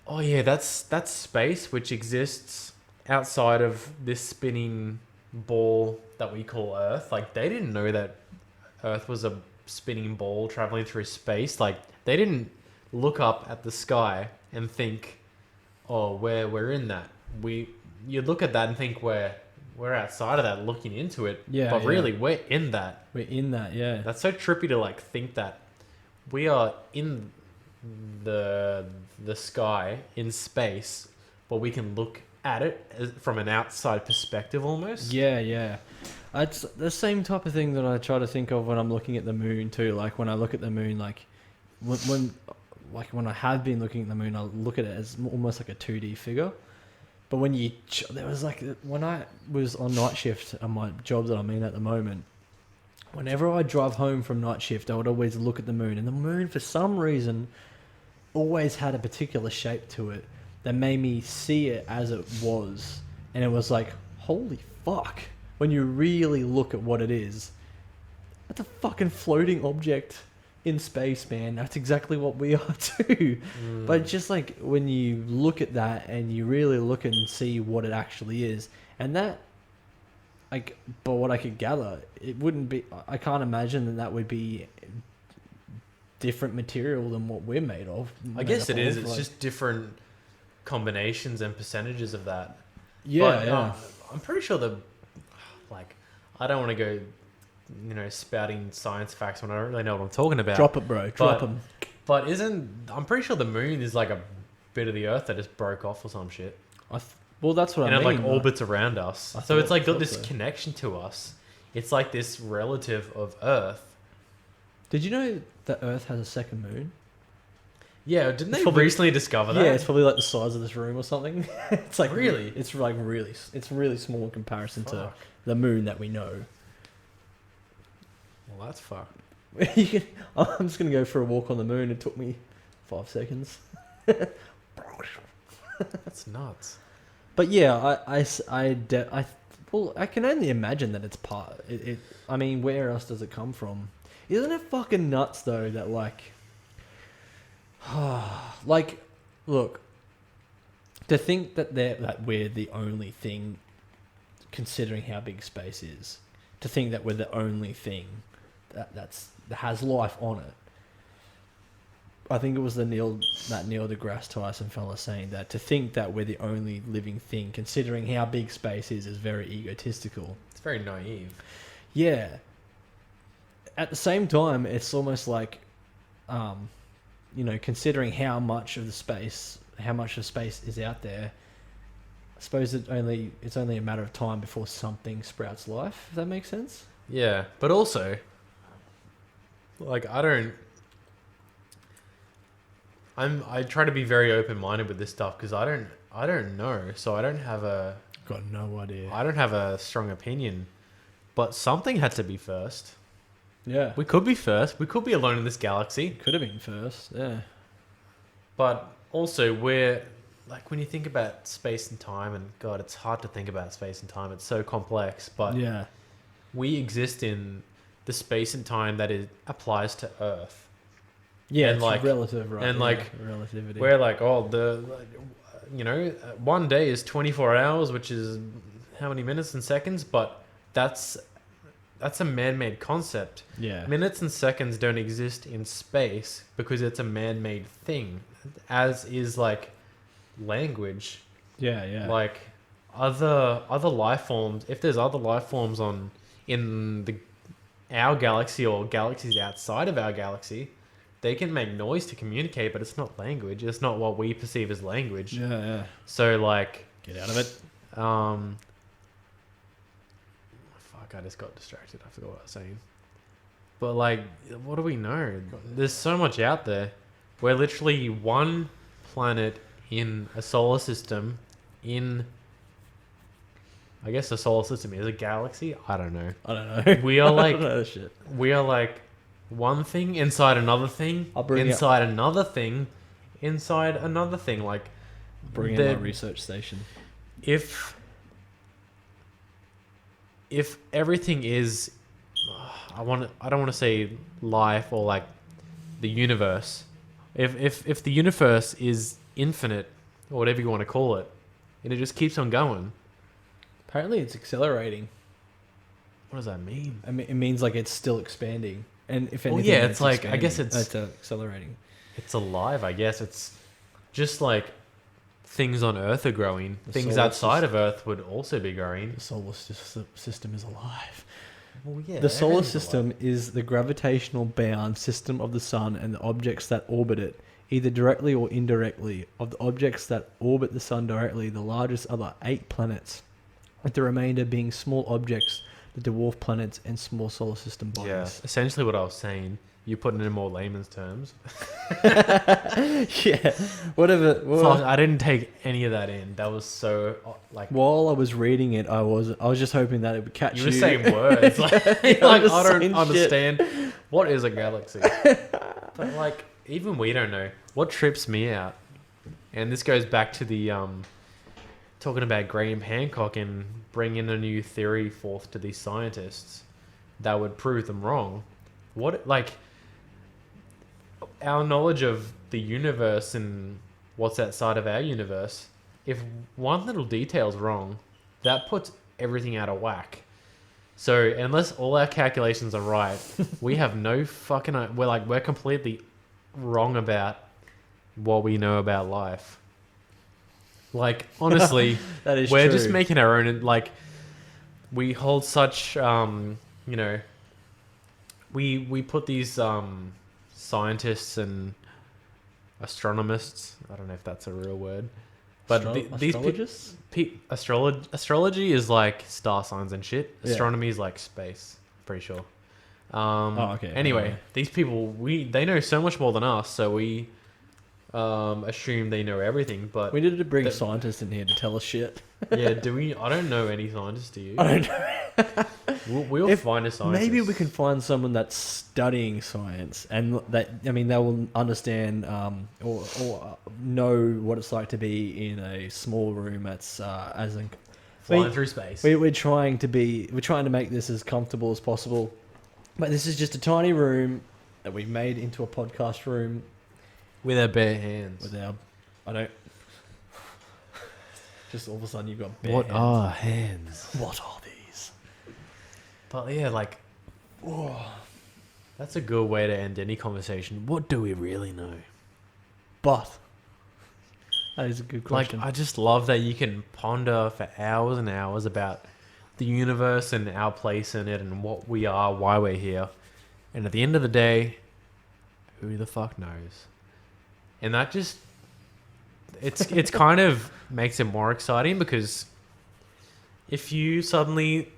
B: oh yeah, that's space which exists outside of this spinning ball that we call Earth. Like, they didn't know that Earth was a spinning ball traveling through space. Like, they didn't look up at the sky and think, oh, we're in that. You look at that and think we're outside of that, looking into it.
A: Yeah,
B: but
A: yeah.
B: really, we're in that.
A: We're in that, yeah.
B: That's so trippy to like think that we are in the sky in space, but we can look at it from an outside perspective almost.
A: Yeah, yeah. It's the same type of thing that I try to think of when I'm looking at the moon too. Like when I look at the moon, like when I have been looking at the moon, I look at it as almost like a 2D figure. But when there was like, when I was on night shift at my job that I'm in at the moment, whenever I drive home from night shift, I would always look at the moon, and the moon for some reason always had a particular shape to it that made me see it as it was. And it was like, holy fuck, when you really look at what it is, that's a fucking floating object in space, man. That's exactly what we are too. But just like when you look at that and you really look and see what it actually is, and that, like, but what I could gather, it wouldn't be, I can't imagine that would be different material than what we're made of.
B: I guess it is.
A: Like,
B: It's just different combinations and percentages of that.
A: yeah,
B: But,
A: yeah.
B: I'm pretty sure like, I don't want to go, spouting science facts when I don't really know what I'm talking about.
A: Drop it, bro. Drop them.
B: But I'm pretty sure the moon is like a bit of the Earth that just broke off or some shit.
A: Well, that's what
B: And
A: I
B: it
A: mean.
B: like orbits around us.
A: I
B: So it's like got
A: thought
B: this
A: so.
B: connection to us. It's like this relative of Earth.
A: Did you know that Earth has a second moon?
B: Yeah, didn't they
A: probably-
B: recently discover that?
A: Yeah, it's probably like the size of this room or something. It's like
B: Really?
A: It's like really. It's really small in comparison to
B: Fuck.
A: the moon that we know.
B: Well, that's fucked.
A: I'm just gonna go for a walk on the moon. It took me 5 seconds.
B: That's nuts.
A: But yeah, I can only imagine that it's part. I mean, where else does it come from? Isn't it fucking nuts though that like, like, look, to think that we're the only thing, considering how big space is, to think that we're the only thing that has life on it. I think it was Neil deGrasse Tyson fella saying that to think that we're the only living thing, considering how big space is very egotistical.
B: It's very naive.
A: Yeah. At the same time, it's almost like, considering how much of space is out there, I suppose it's only a matter of time before something sprouts life. If that makes sense.
B: Yeah, but also, like, I try to be very open-minded with this stuff because I don't know, so I don't have
A: Got no idea.
B: a strong opinion. But something had to be first.
A: Yeah.
B: We could be first. We could be alone in this galaxy.
A: Could have been first. Yeah.
B: But also, we're like, when you think about space and time, and God, it's hard to think about space and time. It's so complex. But
A: Yeah.
B: we exist in the space and time that applies to Earth.
A: Yeah,
B: And
A: it's
B: like-
A: relative, right?
B: and
A: yeah,
B: like,
A: relativity.
B: We're like, one day is 24 hours, which is how many minutes and seconds, but that's a man-made concept.
A: Yeah.
B: Minutes and seconds don't exist in space because it's a man-made thing, as is like language.
A: Yeah.
B: Like other life forms, if there's other life forms our galaxy or galaxies outside of our galaxy, they can make noise to communicate, but it's not language. It's not what we perceive as language.
A: Yeah.
B: So like,
A: Get out of it.
B: Fuck, I just got distracted. I forgot what I was saying. But like, what do we know? There's so much out there. We're literally one planet in a solar system I guess the solar system is a galaxy. I don't know. We are like,
A: I don't know shit.
B: we are like one thing inside another thing, inside another thing, inside another thing. Like,
A: bring in my research station.
B: If everything is, I don't want to say life or like the universe. If the universe is infinite or whatever you want to call it, and it just keeps on going.
A: Apparently, it's accelerating.
B: What does that mean?
A: I mean, it means like it's still expanding. And if anything,
B: it's like expanding. I guess it's
A: accelerating.
B: It's alive. I guess it's just like things on Earth are growing. Things outside of Earth would also be growing.
A: The solar system is alive.
B: Well, yeah.
A: The solar system is the gravitational bound system of the sun and the objects that orbit it, either directly or indirectly. Of the objects that orbit the sun directly, the largest are the 8 planets, with the remainder being small objects, the dwarf planets and small solar system bodies.
B: Yeah, essentially what I was saying. You put it in more layman's terms.
A: Yeah, whatever.
B: Fuck, I didn't take any of that in. That was so like.
A: While I was reading it, I was just hoping that it would catch you.
B: You were saying words like, I don't understand what is a galaxy. But like, even we don't know. What trips me out, and this goes back to the talking about Graham Hancock and bringing a new theory forth to these scientists that would prove them wrong. What, like, our knowledge of the universe and what's outside of our universe, if one little detail's wrong, that puts everything out of whack. So unless all our calculations are right, we have no fucking... We're completely wrong about what we know about life. Like, honestly,
A: that is
B: we're
A: true.
B: just making our own... Like, we hold such, We put these scientists and astronomists. I don't know if that's a real word, but
A: astrologists.
B: Astrology is like star signs and shit.
A: Yeah.
B: Astronomy is like space. Pretty sure.
A: Okay.
B: Anyway, these people they know so much more than us, so we assume they know everything. But
A: we needed to bring scientists in here to tell us shit.
B: Yeah, do we? I don't know any scientists. Do you?
A: I don't know.
B: We'll find a scientist.
A: Maybe we can find someone that's studying science and that, I mean, they will understand or know what it's like to be in a small room that's
B: flying through space.
A: We're trying to make this as comfortable as possible, but this is just a tiny room that we made into a podcast room
B: with our bare hands.
A: Just all of a sudden you've got bare
B: what
A: hands.
B: are hands?
A: What are these?
B: But yeah, like, that's a good way to end any conversation. What do we really know?
A: But that is a good question.
B: Like, I just love that you can ponder for hours and hours about the universe and our place in it and what we are, why we're here. And at the end of the day, who the fuck knows? And that just... It's kind of makes it more exciting because if you suddenly,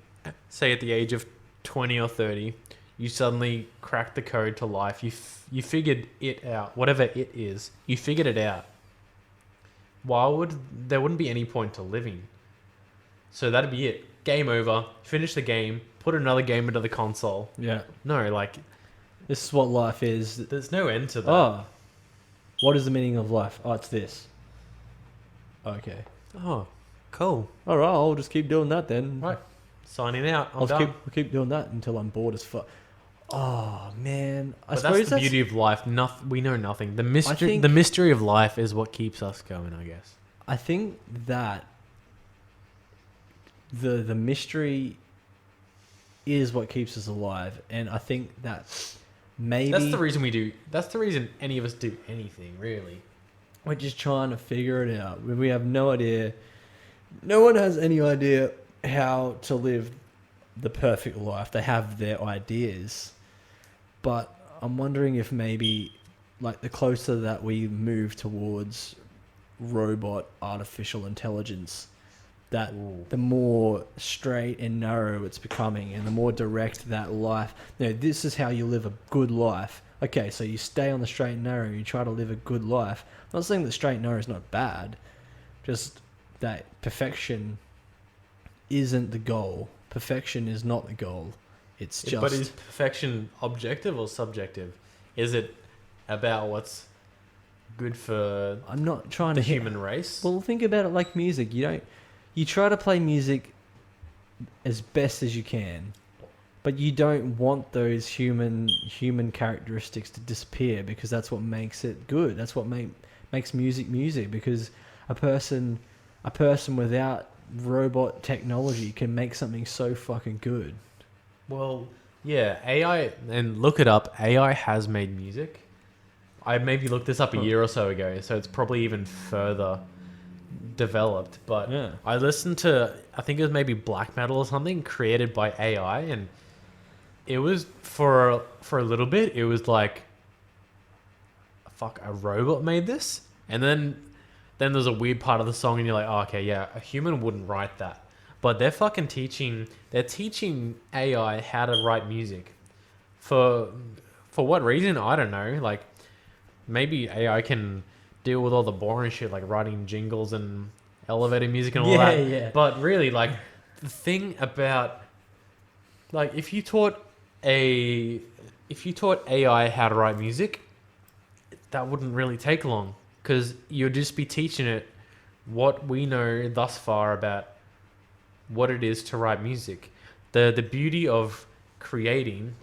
B: say at the age of 20 or 30, you suddenly crack the code to life, you figured it out, whatever it is, you figured it out. There wouldn't be any point to living. So that'd be it. Game over. Finish the game. Put another game into the console.
A: Yeah.
B: No, like...
A: This is what life is.
B: There's no end to that.
A: Oh. What is the meaning of life? Oh, it's this. Okay.
B: Oh, cool.
A: All right, I'll just keep doing that then.
B: Right. Signing out. I'm
A: I'll
B: done.
A: keep doing that until I'm bored as fuck. Oh, man.
B: But that's the beauty of life. We know nothing. The mystery of life is what keeps us going, I guess.
A: I think that the mystery is what keeps us alive, and I think that maybe
B: That's the reason we do. That's the reason any of us do anything, really.
A: we're just trying to figure it out. We have no idea. No one has any idea how to live the perfect life. They have their ideas, but I'm wondering if maybe, like, the closer that we move towards robot artificial intelligence, that the more straight and narrow it's becoming, and the more direct that life. This is how you live a good life. Okay, so you stay on the straight and narrow. You try to live a good life. I'm not saying that straight and narrow is not bad, just that perfection isn't the goal. Perfection is not the goal. It's just.
B: But is perfection objective or subjective? Is it about what's good for
A: I'm not trying
B: the
A: to
B: human race?
A: Well, think about it like music. You try to play music as best as you can, but you don't want those human characteristics to disappear, because that's what makes it good. That's what makes music. Because a person without robot technology can make something so fucking good.
B: Well, yeah, AI, and look it up. AI has made music. I maybe looked this up a year or so ago, so it's probably even further developed. But
A: Yeah.
B: I listened to, I think it was maybe black metal or something created by AI, and it was for a little bit. It was like, fuck, a robot made this, and then there's a weird part of the song, and you're like, oh, okay, yeah, a human wouldn't write that. But they're fucking teaching AI how to write music. For what reason? I don't know. Like, maybe AI can deal with all the boring shit, like writing jingles and elevator music and all that.
A: Yeah.
B: But really, like, the thing about, like, if you taught AI how to write music, that wouldn't really take long, because you'd just be teaching it what we know thus far about what it is to write music. The beauty of creating,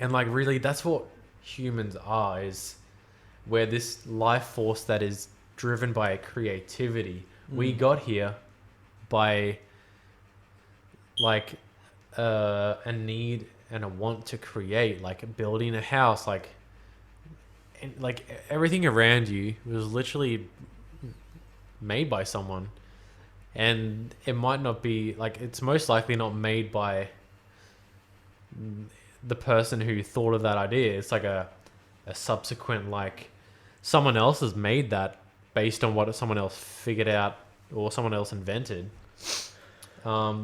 B: and, like, really that's what humans are, is we're this life force that is driven by creativity. We got here by, like, a need and a want to create, like building a house, like, and, like, everything around you was literally made by someone. And it might not be, like, it's most likely not made by the person who thought of that idea. It's like a subsequent, like, someone else has made that based on what someone else figured out or someone else invented. But,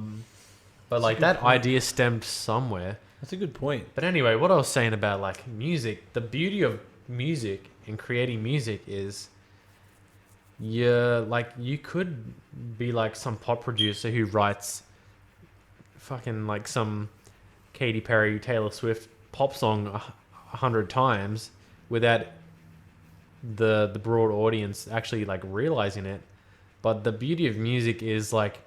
B: like, that idea stemmed somewhere.
A: That's a good point.
B: But anyway, what I was saying about, like, music, the beauty of music and creating music is, you could be like some pop producer who writes fucking, like, some Katy Perry, Taylor Swift pop song 100 times without the broad audience actually, like, realizing it. But the beauty of music is, like,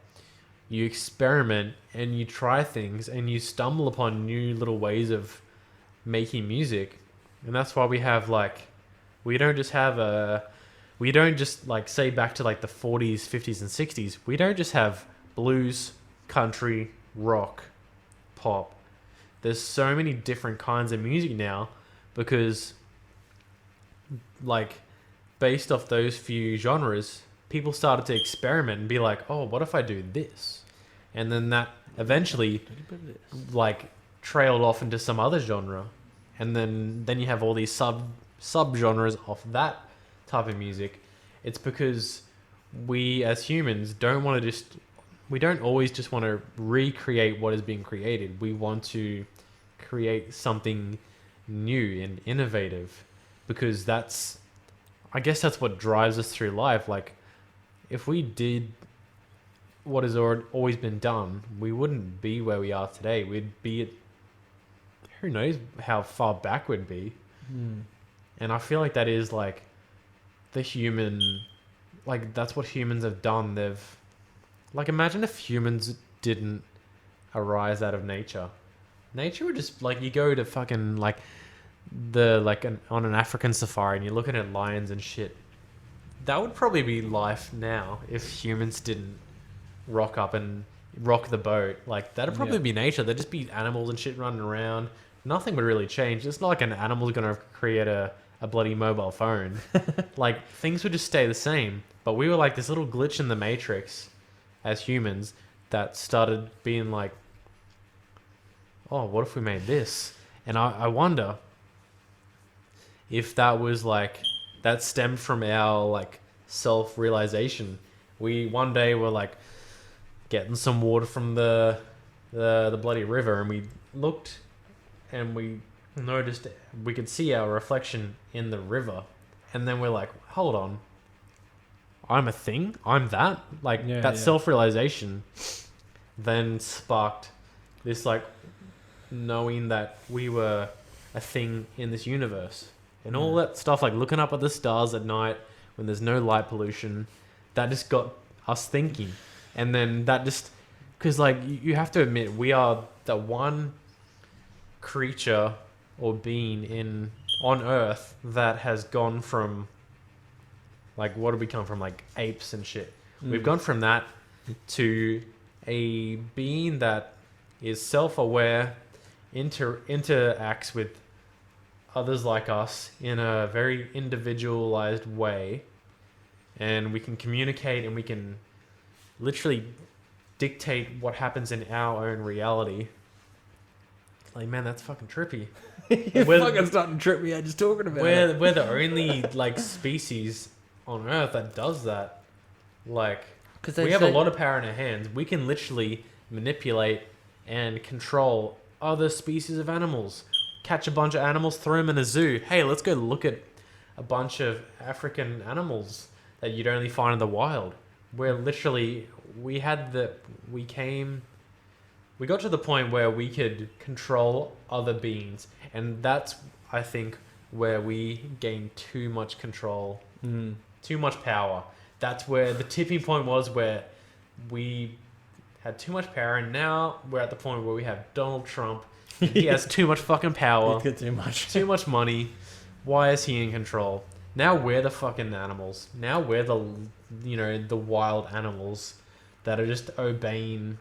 B: you experiment and you try things and you stumble upon new little ways of making music. And that's why we have, like, we don't just, like, say back to, like, the 40s, 50s, and 60s. We don't just have blues, country, rock, pop. There's so many different kinds of music now, because, like, based off those few genres, people started to experiment and be like, oh, what if I do this? And then that eventually, like, trailed off into some other genre. And then you have all these sub-genres of that type of music. It's because we as humans don't always just want to recreate what is being created. We want to create something new and innovative, because I guess that's what drives us through life. Like, if we did what has always been done, we wouldn't be where we are today. We'd be at, who knows how far back we'd be. And I feel like that is, like, the human, like, that's what humans have done. They've, like, imagine if humans didn't arise out of nature. Nature would just, like, you go to fucking, like, on an African safari and you're looking at lions and shit. That would probably be life now if humans didn't rock up and rock the boat. Like, that'd probably
A: Yeah.
B: be nature. There'd just be animals and shit running around. Nothing would really change. It's not like an animal's going to create a bloody mobile phone. Like, things would just stay the same. But we were like this little glitch in the matrix as humans that started being like, oh, what if we made this? And I wonder if that was like, that stemmed from our like self-realization. We one day were like getting some water from the bloody river, and we looked and we noticed we could see our reflection in the river, and then we're like, hold on, I'm a thing, I'm that, like that self-realization then sparked this like knowing that we were a thing in this universe, and all that stuff, like looking up at the stars at night when there's no light pollution, that just got us thinking. And then that just, because like you have to admit, we are the one creature or being on Earth that has gone from, like, what did we come from, like apes and shit. We've gone from that to a being that is self-aware, interacts with others like us in a very individualized way, and we can communicate and we can literally dictate what happens in our own reality. Like, man, that's fucking trippy.
A: You're fucking starting to trip me out just talking about it.
B: We're the only like species on Earth that does that. Like, we have a lot of power in our hands. We can literally manipulate and control other species of animals. Catch a bunch of animals, throw them in a zoo. Hey, let's go look at a bunch of African animals that you'd only find in the wild. We're literally, we got to the point where we could control other beings. And that's, I think, where we gained too much control, too much power. That's where the tipping point was, where we had too much power, and now we're at the point where we have Donald Trump. He has too much fucking power.
A: He's got too much.
B: Too much money. Why is he in control? Now we're the fucking animals. Now we're the wild animals that are just obeying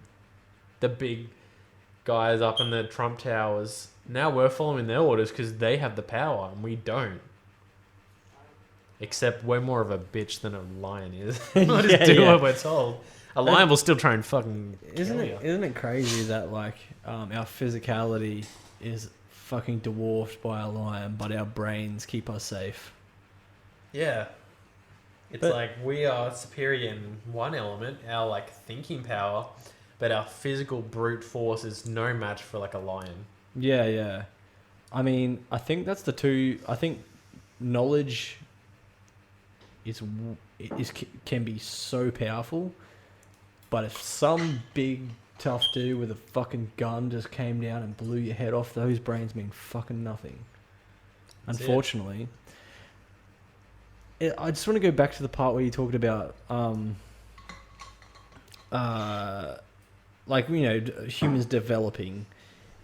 B: the big guys up in the Trump towers. Now we're following their orders because they have the power and we don't. Except we're more of a bitch than a lion is. We'll just do what we're told. A lion will still try and fucking kill you.
A: Isn't it crazy that like our physicality is fucking dwarfed by a lion, but our brains keep us safe?
B: Yeah. It's like we are superior in one element, our like thinking power, but our physical brute force is no match for like a lion.
A: Yeah. I mean, I think that's the two. I think knowledge can be so powerful, but if some big tough dude with a fucking gun just came down and blew your head off, those brains mean fucking nothing. That's unfortunately. I just want to go back to the part where you talked about like, you know, humans developing,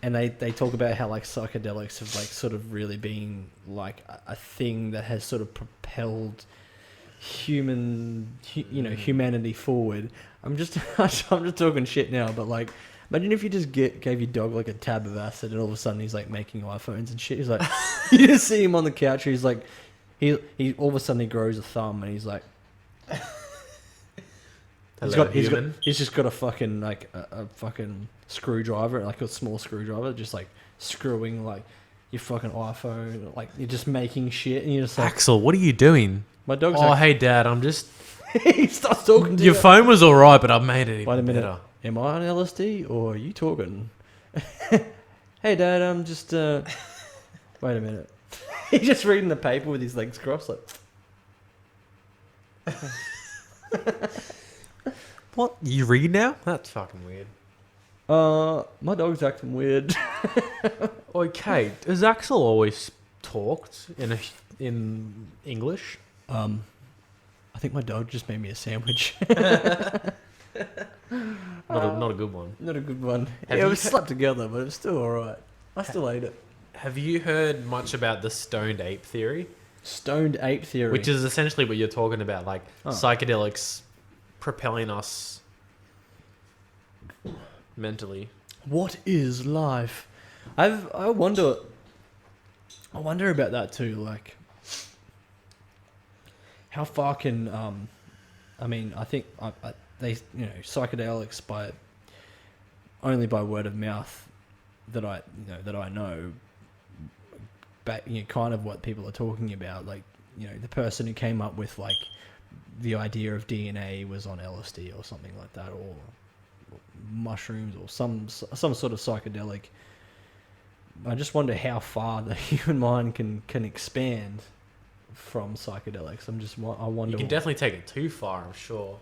A: and they talk about how like psychedelics have like sort of really been like a thing that has sort of propelled humanity forward. I'm just talking shit now, but like, imagine if you just gave your dog like a tab of acid and all of a sudden he's like making iPhones and shit. He's like, you just see him on the couch. He's like, he all of a sudden he grows a thumb and he's like, he's just got a fucking like a fucking screwdriver, like a small screwdriver, just like screwing like your fucking iPhone. Like, you're just making shit and you're just like,
B: Axel, what are you doing?
A: My dog's
B: hey Dad, I'm just...
A: he starts talking to
B: your phone was alright, but I've made it even
A: Wait a minute.
B: better.
A: Am I on LSD or are you talking? Hey Dad, I'm just wait a minute. He's just reading the paper with his legs crossed like
B: What? You read now? That's fucking weird.
A: my dog's acting weird.
B: Okay, has Axel always talked in English?
A: I think my dog just made me a sandwich.
B: Not a good one.
A: Not a good one.
B: Have
A: It
B: you
A: was slapped together, but it was still alright. I still ate it.
B: Have you heard much about the stoned ape theory?
A: Stoned ape theory.
B: Which is essentially what you're talking about, like psychedelics propelling us mentally.
A: What is life? I wonder about that too. Like, how far can I mean, I think they psychedelics only by word of mouth that I know. But kind of what people are talking about, like the person who came up with like the idea of DNA was on LSD or something like that, or mushrooms or some sort of psychedelic. I just wonder how far the human mind can expand from psychedelics. I wonder.
B: You can definitely take it too far, I'm sure.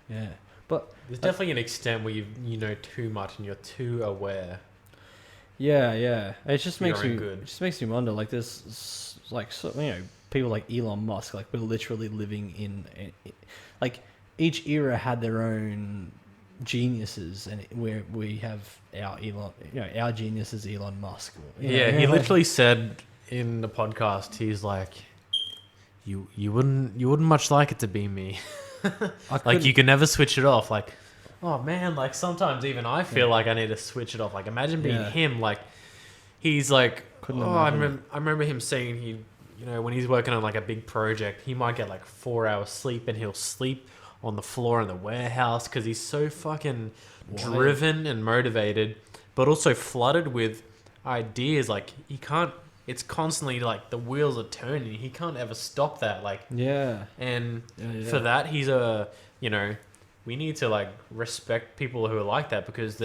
A: Yeah, but
B: there's definitely an extent where you know too much and you're too aware.
A: Yeah. It just makes me
B: good.
A: It just makes me wonder. Like there's people like Elon Musk. Like we're literally living in like each era had their own geniuses, and we have our Elon. Our genius is Elon Musk.
B: He literally said in the podcast, he's like, you wouldn't much like it to be me. Like you can never switch it off. Like, oh man, like sometimes even I feel like I need to switch it off. Like imagine being him. Like he's like, I remember him saying when he's working on like a big project, he might get like 4 hours sleep, and he'll sleep on the floor in the warehouse because he's so fucking driven and motivated, but also flooded with ideas. Like he can't. It's constantly like the wheels are turning. He can't ever stop that. Like and for that he's we need to like respect people who are like that, because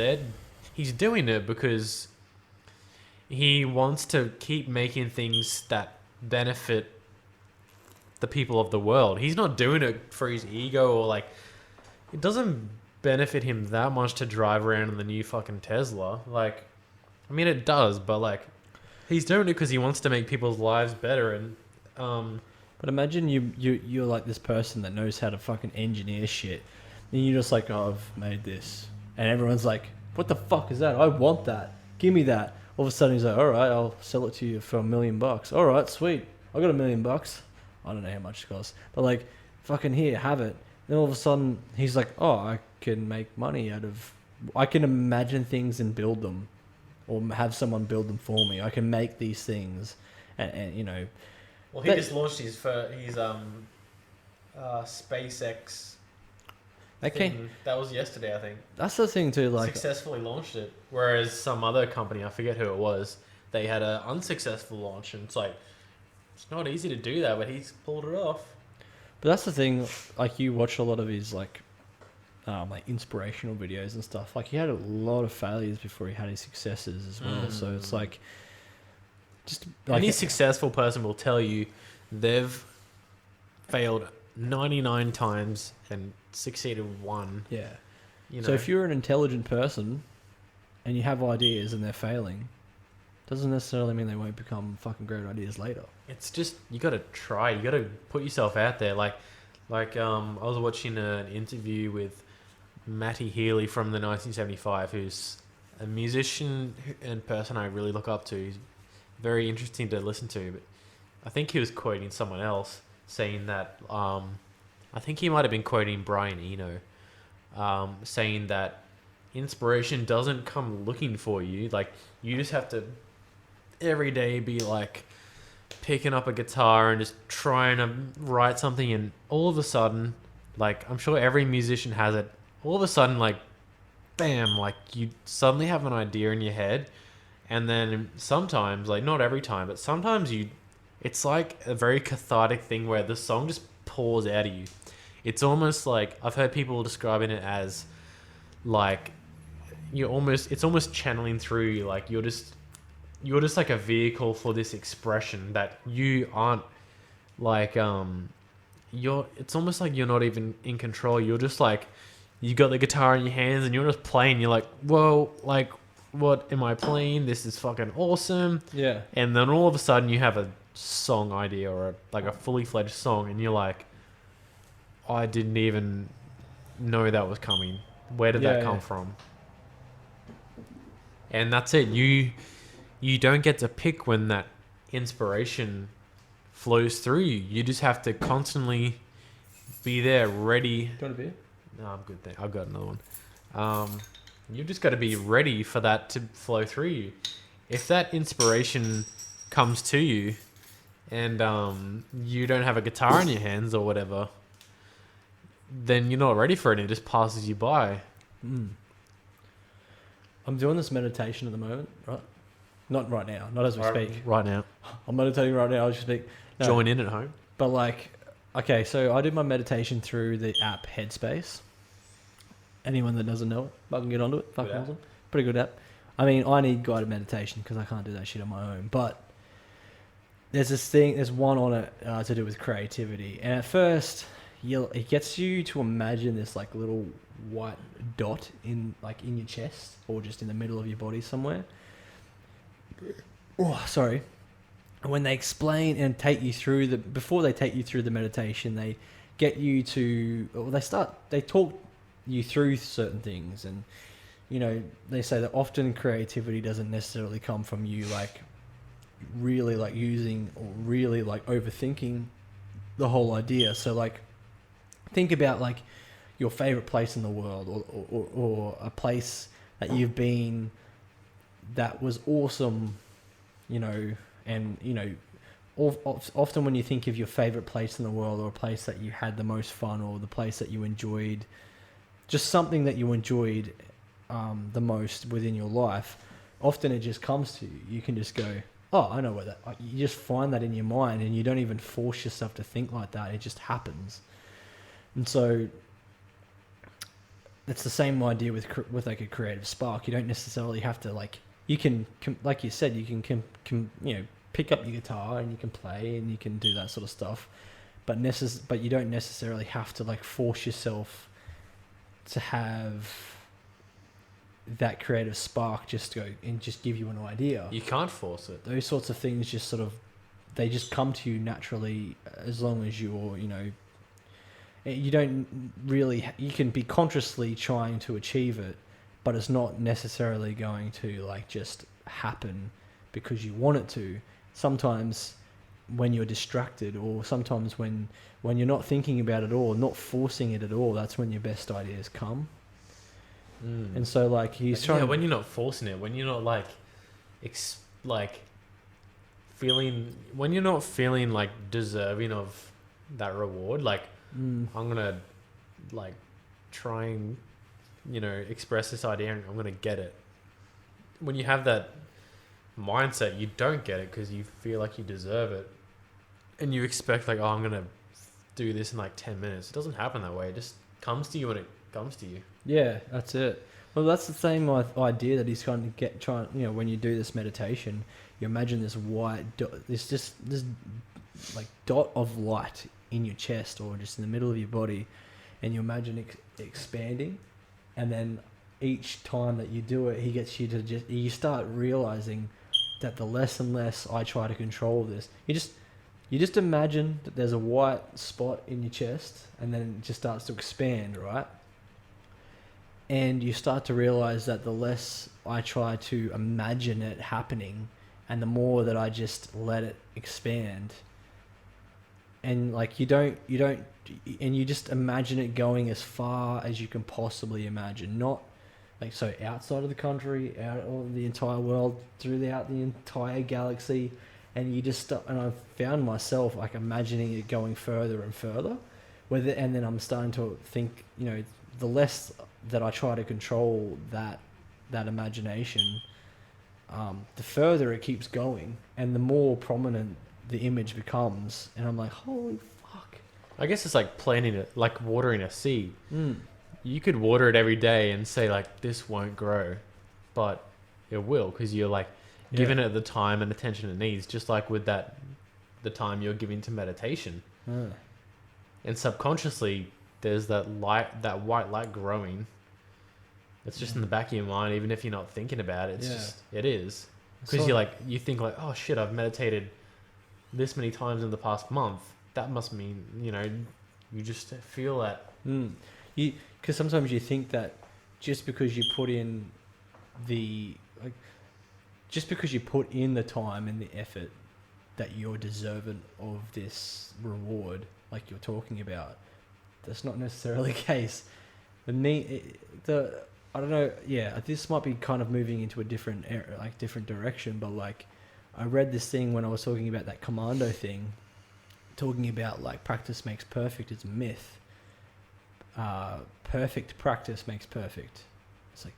B: he's doing it because he wants to keep making things that benefit the people of the world. He's not doing it for his ego, or like it doesn't benefit him that much to drive around in the new fucking Tesla. Like, I mean it does, but like he's doing it because he wants to make people's lives better. And
A: but imagine you're like this person that knows how to fucking engineer shit, and you're just like, oh, I've made this, and everyone's like, what the fuck is that? I want that. Give me that. All of a sudden he's like, all right, I'll sell it to you for $1 million. All right, sweet. I got $1 million. I don't know how much it costs, but like, fucking here, have it. Then all of a sudden he's like, oh, I can make money I can imagine things and build them, or have someone build them for me. I can make these things, and
B: Well, he just launched his SpaceX. Thing. That was yesterday, I think.
A: That's the thing too. Like
B: successfully launched it, whereas some other company, I forget who it was, they had an unsuccessful launch, and it's like it's not easy to do that, but he's pulled it off.
A: But that's the thing. Like you watch a lot of his like inspirational videos and stuff. Like he had a lot of failures before he had his successes as well. So it's like just like
B: any successful person will tell you they've failed 99 times and succeeded one.
A: Yeah. So if you're an intelligent person and you have ideas and they're failing, doesn't necessarily mean they won't become fucking great ideas later.
B: It's just you got to try. You got to put yourself out there. Like I was watching an interview with Matty Healy from the 1975, who's a musician and person I really look up to. He's very interesting to listen to. But I think he was quoting someone else saying that. I think he might have been quoting Brian Eno, saying that inspiration doesn't come looking for you. Like you just have to every day be like picking up a guitar and just trying to write something, and all of a sudden, like I'm sure every musician has it, all of a sudden like bam, like you suddenly have an idea in your head, and then sometimes, like not every time, but sometimes it's like a very cathartic thing where the song just pours out of you. It's almost like I've heard people describing it as like it's almost channeling through you. Like you're just like a vehicle for this expression that you aren't like it's almost like you're not even in control. You're just like you got the guitar in your hands and you're just playing. You're like, whoa, like what am I playing? This is fucking awesome.
A: Yeah.
B: And then all of a sudden you have a song idea or a fully fledged song, and you're like, I didn't even know that was coming. Where did that come from? And that's it. You don't get to pick when that inspiration flows through you. You just have to constantly be there, ready.
A: Do you want a beer?
B: No, I'm good. I've got another one. You've just got to be ready for that to flow through you. If that inspiration comes to you and you don't have a guitar in your hands or whatever, then you're not ready for it and it just passes you by.
A: I'm doing this meditation at the moment, right? Not right now, not as we speak.
B: Right now.
A: I'm meditating right now as we speak. No,
B: Join in at home.
A: but like, okay, so I do my meditation through the app Headspace. Anyone that doesn't know it, fucking get onto it. Fucking
B: Good app.
A: awesome. Pretty good app. I mean, I need guided meditation because I can't do that shit on my own. But there's one on it to do with creativity. And at first, it gets you to imagine this like little white dot in your chest or just in the middle of your body somewhere. Oh, sorry. And when they explain and take you through before they take you through the meditation, they get you to, or they talk you through certain things. And, you know, they say that often creativity doesn't necessarily come from you like really like using or really like overthinking the whole idea. So like, think about like your favorite place in the world or a place that you've been that was awesome, you know, and, you know, often when you think of your favorite place in the world or a place that you had the most fun or the place that you enjoyed, just something that you enjoyed the most within your life, often it just comes to you. You can just go, oh, I know what that. You just find that in your mind, and you don't even force yourself to think like that. It just happens. And so it's the same idea with like a creative spark. You don't necessarily have to like. You can, like you said, you can you know, pick up your guitar and you can play and you can do that sort of stuff, but you don't necessarily have to like force yourself to have that creative spark just go and just give you an idea.
B: You can't force it.
A: Those sorts of things just sort of, they just come to you naturally as long as you're, you know, you don't really, you can be consciously trying to achieve it, but it's not necessarily going to like just happen because you want it to. Sometimes when you're distracted or sometimes when you're not thinking about it all, not forcing it at all, that's when your best ideas come. And so like he's trying.
B: Yeah, when you're not forcing it, when you're not like, when you're not feeling like deserving of that reward, like I'm gonna like try and, you know, express this idea and I'm gonna get it. When you have that mindset, you don't get it because you feel like you deserve it, and you expect like, oh, I'm gonna do this in like 10 minutes. It doesn't happen that way. It just comes to you when it comes to you.
A: Yeah, that's it. Well, that's the same idea that he's trying to you know, when you do this meditation, you imagine this white dot, this like dot of light in your chest or just in the middle of your body, and you imagine it expanding, and then each time that you do it, he gets you to you start realizing that the less and less I try to control this, you just imagine that there's a white spot in your chest, and then it just starts to expand, right? And you start to realize that the less I try to imagine it happening, and the more that I just let it expand, and like you don't, and you just imagine it going as far as you can possibly imagine, not like so outside of the country, out of the entire world, throughout the entire galaxy, and you just and I've found myself like imagining it going further and further, and then I'm starting to think, you know, the less that I try to control that imagination, the further it keeps going, and the more prominent the image becomes, and I'm like, holy fuck.
B: I guess it's like planting it, like watering a seed. You could water it every day and say like, this won't grow, but it will, because you're like giving it the time and attention it needs, just like with the time you're giving to meditation. And subconsciously there's that white light growing. It's just in the back of your mind, even if you're not thinking about it. It is. Because you think like, oh shit, I've meditated this many times in the past month. That must mean, you know, you just feel that.
A: Because sometimes you think that just because you put in the time and the effort, that you're deserving of this reward, like you're talking about. That's not necessarily the case. I don't know. Yeah, this might be kind of moving into a different different direction. But like, I read this thing when I was talking about that commando thing, talking about like practice makes perfect. It's a myth. Perfect practice makes perfect. It's like,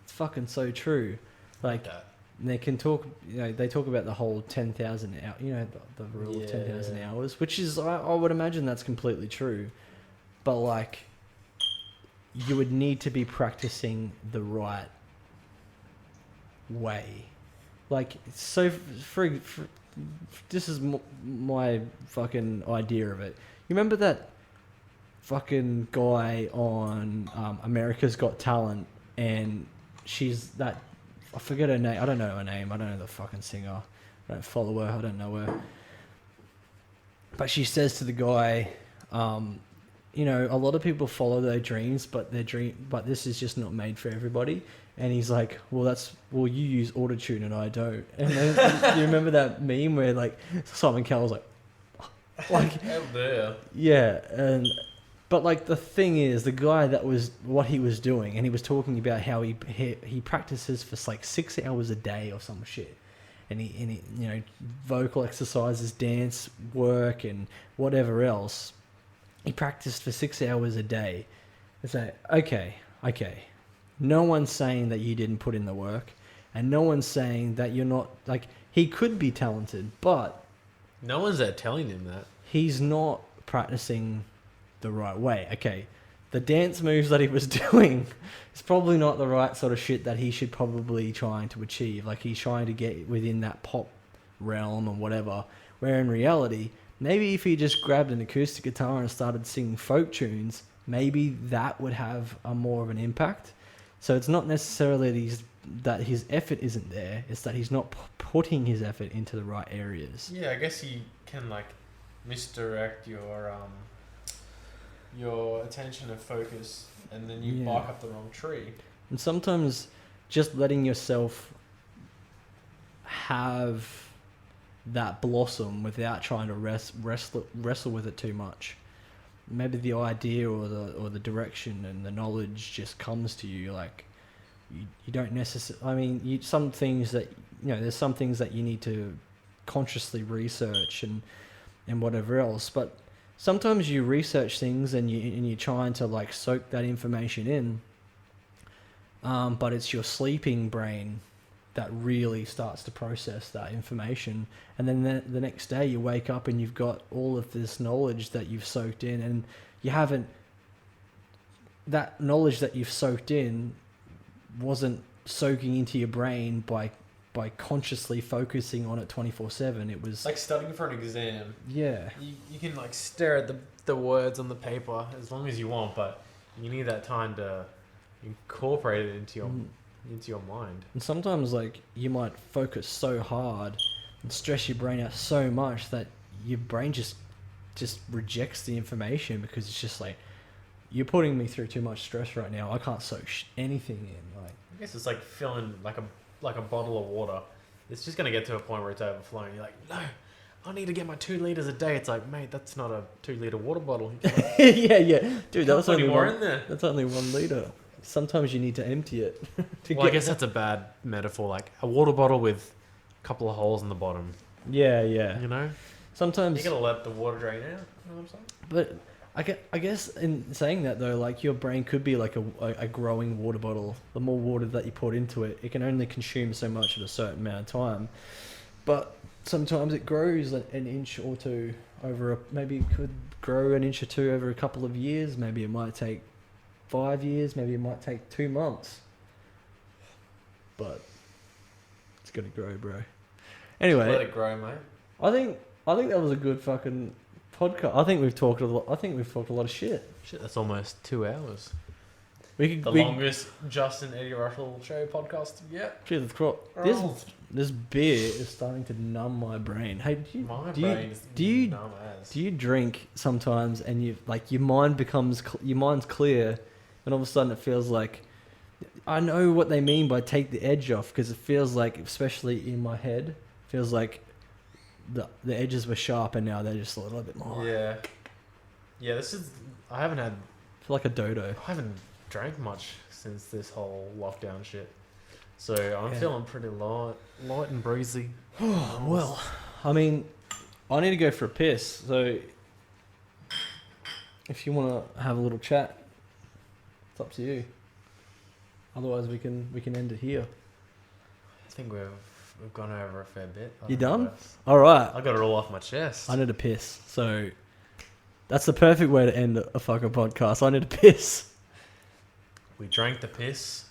A: it's fucking so true. Like, they can talk. They talk about the whole 10,000 hour. The rule of 10,000 hours, which is I would imagine that's completely true. But like, you would need to be practicing the right way. Like, so for this is my fucking idea of it. You remember that fucking guy on America's Got Talent, and she's that, I forget her name. I don't know her name. I don't know the fucking singer. I don't follow her. I don't know her. But she says to the guy, a lot of people follow their dreams, but this is just not made for everybody. And he's like, well, you use autotune and I don't. And then, you remember that meme where like Simon Cowell's like, yeah. But like the thing is, the guy, that was what he was doing, and he was talking about how he practices for like 6 hours a day or some shit. And he vocal exercises, dance work, and whatever else. He practiced for 6 hours a day. It's like, okay. No one's saying that you didn't put in the work, and no one's saying that you're not, like, he could be talented, but
B: no one's there telling him that.
A: He's not practicing the right way. Okay, the dance moves that he was doing is probably not the right sort of shit that he should probably trying to achieve. Like, he's trying to get within that pop realm or whatever, where in reality, maybe if he just grabbed an acoustic guitar and started singing folk tunes, maybe that would have a more of an impact. So it's not necessarily that his effort isn't there, it's that he's not putting his effort into the right areas.
B: Yeah, I guess he can like misdirect your attention and focus, and then you bark up the wrong tree.
A: And sometimes just letting yourself have that blossom without trying to wrestle with it too much. Maybe the idea or the direction and the knowledge just comes to you. Like, you don't necessarily. I mean, some things that there's some things that you need to consciously research and whatever else. But sometimes you research things and you're trying to like soak that information in. But it's your sleeping brain that really starts to process that information, and then the next day you wake up and you've got all of this knowledge that you've soaked in, and that knowledge that you've soaked in wasn't soaking into your brain by consciously focusing on it 24/7. It was
B: like studying for an exam.
A: Yeah,
B: you can like stare at the words on the paper as long as you want, but you need that time to incorporate it into your mind.
A: And sometimes like you might focus so hard and stress your brain out so much that your brain just rejects the information, because it's just like, you're putting me through too much stress right now. I can't soak anything in. Like,
B: I guess it's like filling like a bottle of water. It's just gonna get to a point where it's overflowing. You're like, no, I need to get my 2 liters a day. It's like, mate, that's not a 2 liter water bottle.
A: yeah, dude, that's only
B: more in there.
A: That's only 1 liter. Sometimes you need to empty it.
B: I guess that's a bad metaphor. Like a water bottle with a couple of holes in the bottom.
A: Yeah. Sometimes
B: you gotta let the water drain out. You know what I'm saying?
A: But I guess in saying that though, like, your brain could be like a growing water bottle. The more water that you put into it, it can only consume so much at a certain amount of time. But sometimes it grows an inch or two maybe it could grow an inch or two over a couple of years. Maybe it might take 5 years, maybe it might take 2 months, but it's gonna grow, bro. Anyway,
B: let it grow, mate.
A: I think that was a good fucking podcast. I think we've talked a lot of shit.
B: Shit, that's almost 2 hours.
A: The
B: longest Justyn Eddy Russell show podcast yet.
A: Jesus Christ. This beer is starting to numb my brain. Hey, do you drink sometimes and your mind's clear, and all of a sudden it feels like, I know what they mean by take the edge off, because it feels like, especially in my head, feels like the edges were sharp and now they're just a little bit more.
B: Yeah. Yeah, I haven't had...
A: I feel like a dodo.
B: I haven't drank much since this whole lockdown shit. So I'm
A: Yeah.
B: feeling pretty light and breezy.
A: Well, I mean, I need to go for a piss. So if you want to have a little chat, it's up to you. Otherwise, we can end it here.
B: I think we've gone over a fair bit.
A: You done?
B: Else.
A: All right.
B: I got it all off my chest.
A: I need to piss. So that's the perfect way to end a fucking podcast. I need to piss.
B: We drank the piss.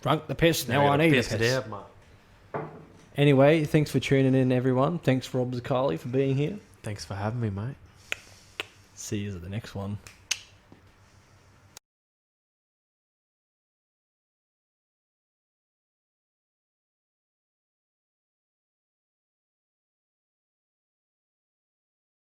A: Drunk the piss. Now
B: we
A: I
B: gotta
A: need to
B: piss
A: piss.
B: it out, mate.
A: Anyway, thanks for tuning in, everyone. Thanks, Rob Szakaly, for being here.
B: Thanks for having me, mate.
A: See you at the next one.